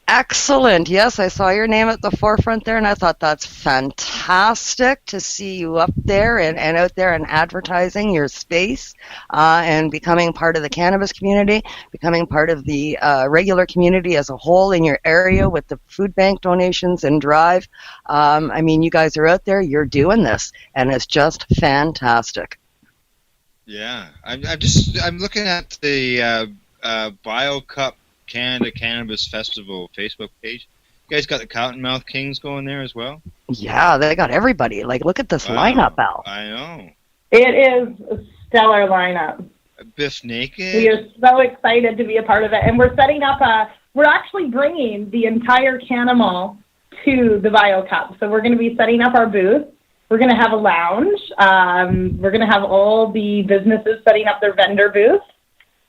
Excellent. Yes, I saw your name at the forefront there, and I thought that's fantastic to see you up there and out there and advertising your space and becoming part of the cannabis community, becoming part of the regular community as a whole in your area with the food bank donations and drive. You guys are out there, you're doing this, and it's just fantastic. Yeah, I'm looking at the Bio Cup Canada Cannabis Festival Facebook page. You guys got the Cottonmouth Kings going there as well? Yeah, they got everybody. Like, look at this lineup, Al. I know. It is a stellar lineup. Biff Naked. We are so excited to be a part of it. And we're setting up we're actually bringing the entire Canna Mall to the Bio Cup. So we're going to be setting up our booth. We're going to have a lounge. We're going to have all the businesses setting up their vendor booths.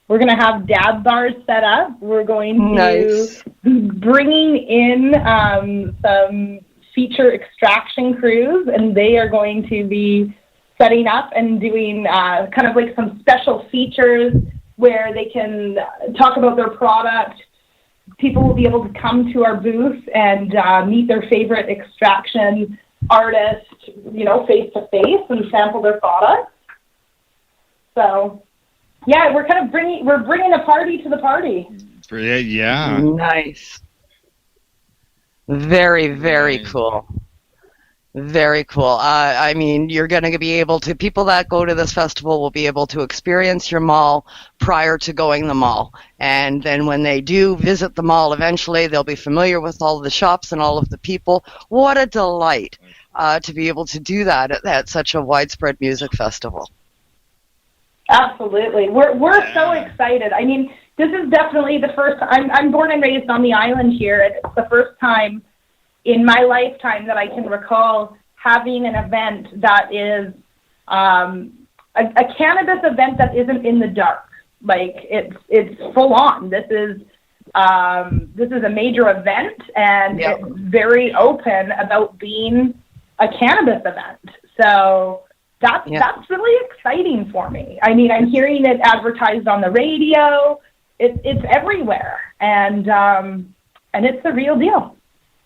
We're going to have dab bars set up. We're going to be bringing in some feature extraction crews, and they are going to be setting up and doing kind of like some special features where they can talk about their product. People will be able to come to our booth and meet their favorite extraction artist, face to face, and sample their products. So, yeah, we're bringing a party to the party. Yeah. Nice. Very, very cool. Very cool. You're going to be able to, people that go to this festival will be able to experience your mall prior to going to the mall. And then when they do visit the mall eventually, they'll be familiar with all of the shops and all of the people. What a delight to be able to do that at such a widespread music festival. Absolutely. We're so excited. I mean, this is definitely the first, I'm born and raised on the island here, and it's the first time in my lifetime that I can recall having an event that is a cannabis event that isn't in the dark. Like, it's full on. This is a major event, and it's very open about being a cannabis event. So that's really exciting for me. I mean, I'm hearing it advertised on the radio. It's everywhere, and it's the real deal.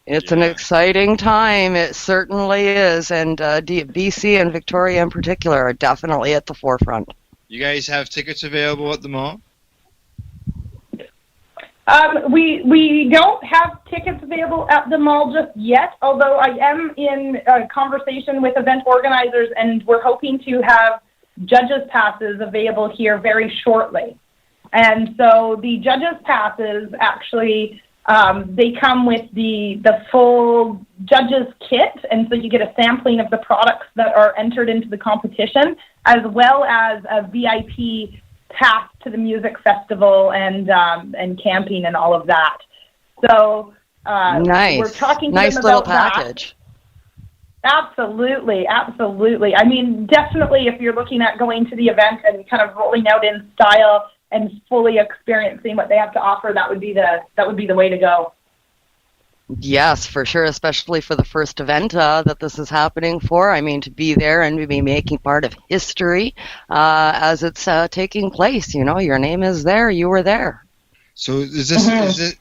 It's an exciting time. It certainly is, and BC and Victoria in particular are definitely at the forefront. You guys have tickets available at the mall? We don't have tickets available at the mall just yet, although I am in a conversation with event organizers, and we're hoping to have judges' passes available here very shortly. And so the judges' passes actually They come with the full judges kit, and so you get a sampling of the products that are entered into the competition, as well as a VIP pass to the music festival and camping and all of that. So nice. We're talking to nice them little about package. that. Absolutely. I mean, definitely if you're looking at going to the event and kind of rolling out in style and fully experiencing what they have to offer, that would be the way to go. Yes, for sure, especially for the first event that this is happening for. I mean, to be there and to be making part of history as it's taking place. You know, your name is there. You were there. So is this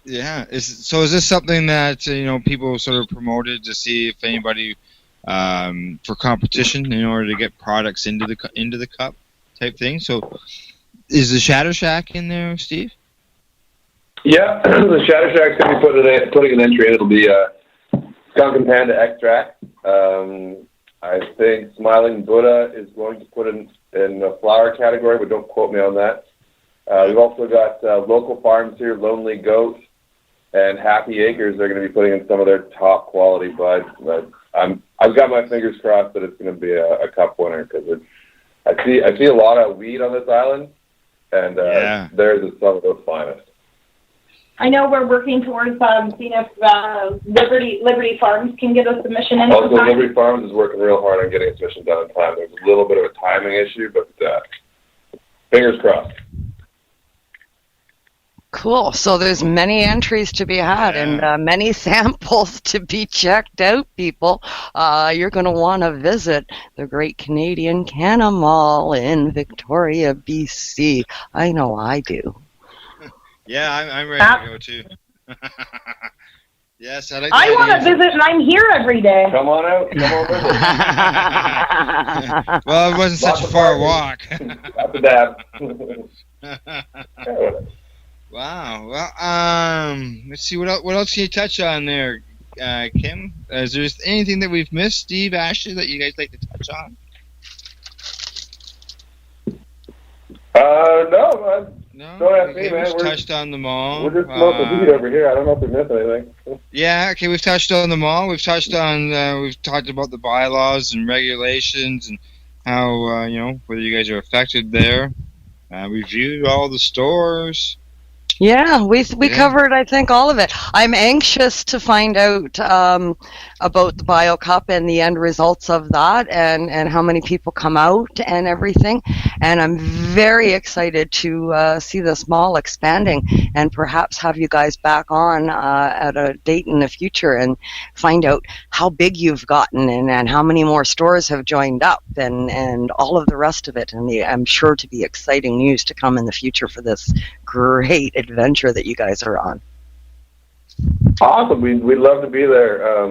is this something that people sort of promoted to see if anybody for competition in order to get products into the cup type thing? So is the Shatter Shack in there, Steve? Yeah, the Shatter Shack's going to be putting an entry in. It'll be skunk and panda extract. I think Smiling Buddha is going to put in the flower category, but don't quote me on that. We've also got local farms here, Lonely Goat and Happy Acres. They're going to be putting in some of their top quality buds. I've got my fingers crossed that it's going to be a cup winner, because I see a lot of weed on this island, and theirs is some of those finest. I know we're working towards seeing if Liberty Farms can get a submission in. Also, Liberty Farms is working real hard on getting a submission done in time. There's a little bit of a timing issue, but fingers crossed. Cool. So there's many entries to be had and many samples to be checked out, people. You're going to want to visit the Great Canadian Canna Mall in Victoria, BC. I know I do. Yeah, I'm ready to go too. Yes, I want to visit, and I'm here every day. Come on out. Come on visit. Well, it wasn't such a far walk. After that. Wow. Well, let's see what else can you touch on there, Kim? Is there anything that we've missed, Steve, Ashley, that you guys like to touch on? No, don't ask me, man. We've touched on the mall. We're just smoking weed over here. I don't know if we missed anything. Yeah, okay, we've touched on the mall. We've touched on, we've talked about the bylaws and regulations and how, whether you guys are affected there. We viewed all the stores. Yeah, we covered, I think, all of it. I'm anxious to find out about the BioCup and the end results of that, and how many people come out and everything. And I'm very excited to see this mall expanding and perhaps have you guys back on at a date in the future and find out how big you've gotten and how many more stores have joined up and all of the rest of it. And I'm sure to be exciting news to come in the future for this great adventure that you guys are on. Awesome. We'd love to be there.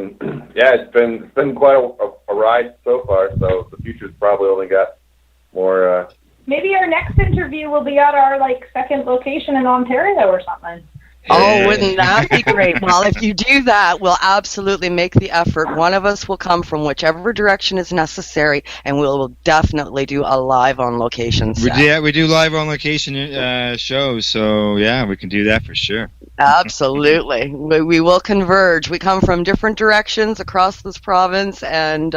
It's been quite a ride so far, so the future's probably only got more. Maybe our next interview will be at our second location in Ontario or something. Oh, wouldn't that be great? Well, if you do that, we'll absolutely make the effort. One of us will come from whichever direction is necessary, and we'll definitely do a live on location set. We do live on location shows, so yeah, we can do that for sure. Absolutely. We will converge. We come from different directions across this province, and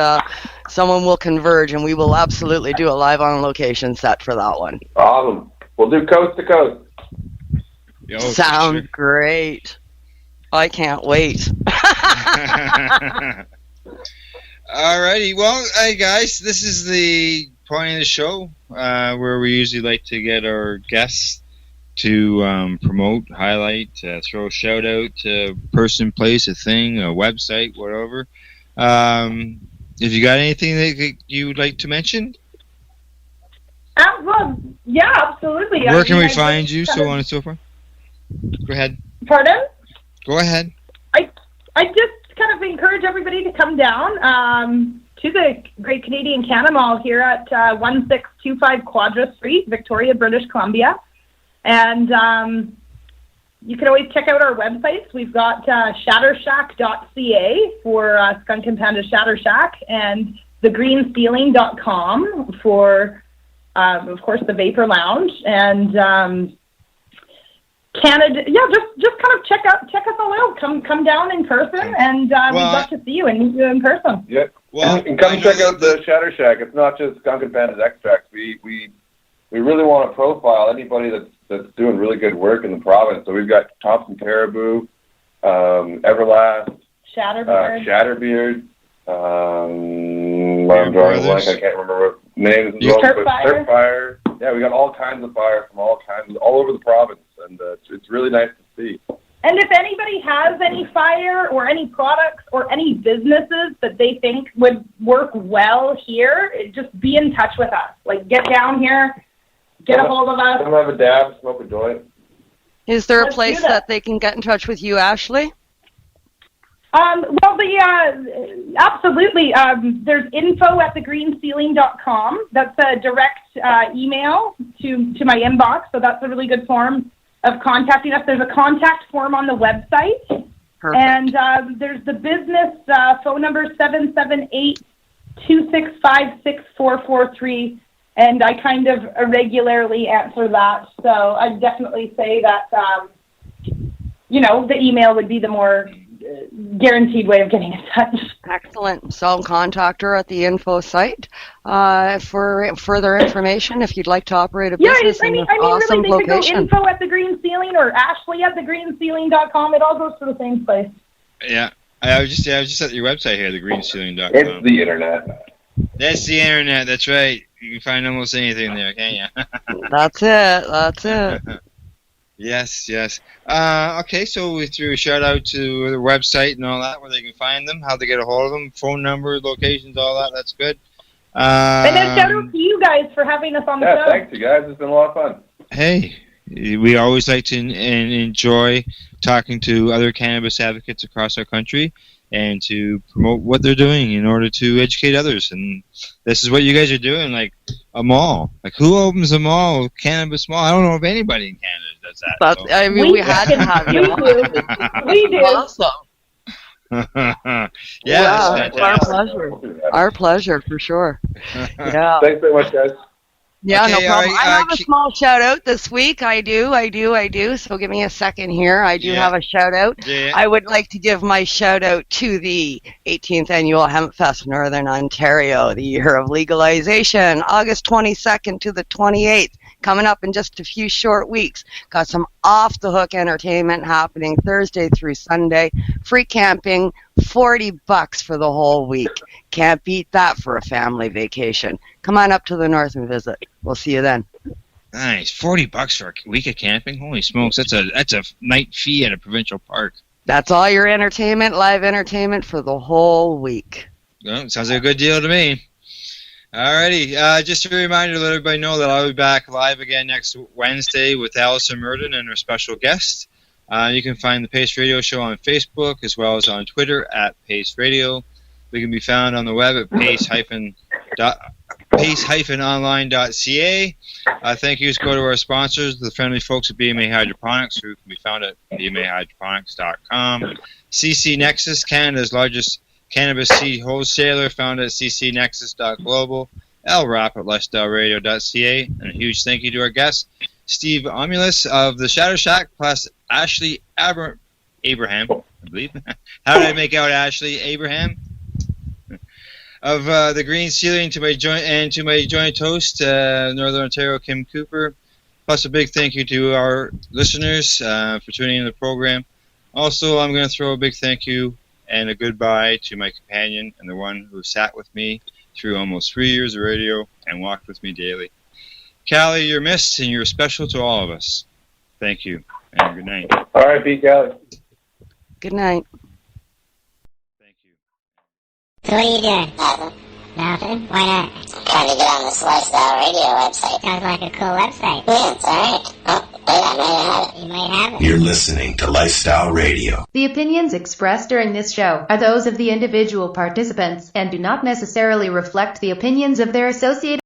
someone will converge, and we will absolutely do a live on location set for that one. Awesome. We'll do coast to coast. Sounds great. I can't wait. Alrighty, well, hey guys, this is the point of the show where we usually like to get our guests to promote, highlight, throw a shout out to a person, place, a thing, a website, whatever. If you got anything that you would like to mention? Yeah, absolutely. Where can we find you, so on and so forth? Go ahead. Pardon? Go ahead. I just kind of encourage everybody to come down to the Great Canadian Canna Mall here at 1625 Quadra Street, Victoria, British Columbia. And you can always check out our websites. We've got shattershack.ca for Skunk and Panda Shatter Shack, and thegreensceiling.com for, of course, the Vapor Lounge. And Canada, yeah, just kind of check us all out. Come down in person, and we'd love to see you and meet you in person. Yeah. Well, and come check out the Shatter Shack. It's not just skunk and pandas extracts. We really want to profile anybody that's doing really good work in the province. So we've got Thompson Caribou, Everlast, Shatterbeard. I'm drawing a blank. I can't remember names. Turfire. Yeah, we got all kinds of fire from all over the province, and it's really nice to see. And if anybody has any fire or any products or any businesses that they think would work well here, just be in touch with us. Like, get down here, get a hold of us. Come have a dab, smoke a joint. Is there a place that they can get in touch with you, Ashley? Absolutely. There's info@thegreenceiling.com. That's a direct email to my inbox, so that's a really good form of contacting us. There's a contact form on the website. Perfect. And there's the business phone number 778-265-6443, and I kind of irregularly answer that. So I'd definitely say that, the email would be the more guaranteed way of getting in touch. Excellent. So contact her at the info site for further information if you'd like to operate a business in this awesome really, they location. Could go info@thegreenceiling or Ashley@thegreenceiling.com. It all goes to the same place. Yeah. I was just at your website here, thegreenceiling.com. It's the internet. That's the internet. That's right. You can find almost anything there, can't you? That's it. Yes. Okay, so we threw a shout out to the website and all that, where they can find them, how they get a hold of them, phone number, locations, all that. That's good. And then shout out to you guys for having us on the show. Yeah, thanks, you guys. It's been a lot of fun. Hey, we always like to enjoy talking to other cannabis advocates across our country and to promote what they're doing in order to educate others. And this is what you guys are doing, like a mall. Like, who opens a mall, cannabis mall? I don't know if anybody in Canada does that. But, so. I mean, we had to have you. We do. Awesome. Yeah, our pleasure. Our pleasure, for sure. Yeah. Thanks very much, guys. Yeah, Okay, no problem. I have a small shout out this week. I do. So give me a second here. I do have a shout out. Yeah. I would like to give my shout out to the 18th Annual Hemp Fest Northern Ontario, the year of legalization, August 22nd to the 28th. Coming up in just a few short weeks. Got some off-the-hook entertainment happening Thursday through Sunday. Free camping, $40 for the whole week. Can't beat that for a family vacation. Come on up to the north and visit. We'll see you then. Nice. $40 for a week of camping? Holy smokes, that's a night fee at a provincial park. That's all your entertainment, live entertainment for the whole week. Well, sounds like a good deal to me. Alrighty, just a reminder to let everybody know that I'll be back live again next Wednesday with Allison Murden and her special guest. You can find the Pace Radio Show on Facebook as well as on Twitter at Pace Radio. We can be found on the web at pace-online.ca. Thank yous go to our sponsors, the friendly folks at BMA Hydroponics, who can be found at bmahydroponics.com. CC Nexus, Canada's largest cannabis seed wholesaler, found at ccnexus.global. LRAP at lifestyleradio.ca. And a huge thank you to our guest, Steve Omelus of the Shatter Shack, plus Ashley Abraham, I believe. How did I make out Ashley Abraham? Of the Green Ceiling, to my joint host, Northern Ontario, Kim Cooper. Plus a big thank you to our listeners for tuning in to the program. Also, I'm going to throw a big thank you and a goodbye to my companion and the one who sat with me through almost 3 years of radio and walked with me daily. Callie, you're missed and you're special to all of us. Thank you and good night. All right, Pete, Callie. Good night. So what are you doing? Nothing? Why not? Trying to get on this Lifestyle Radio website. Sounds like a cool website. Yeah, it's alright. Oh, wait, I might have it. You might have it. You're listening to Lifestyle Radio. The opinions expressed during this show are those of the individual participants and do not necessarily reflect the opinions of their associated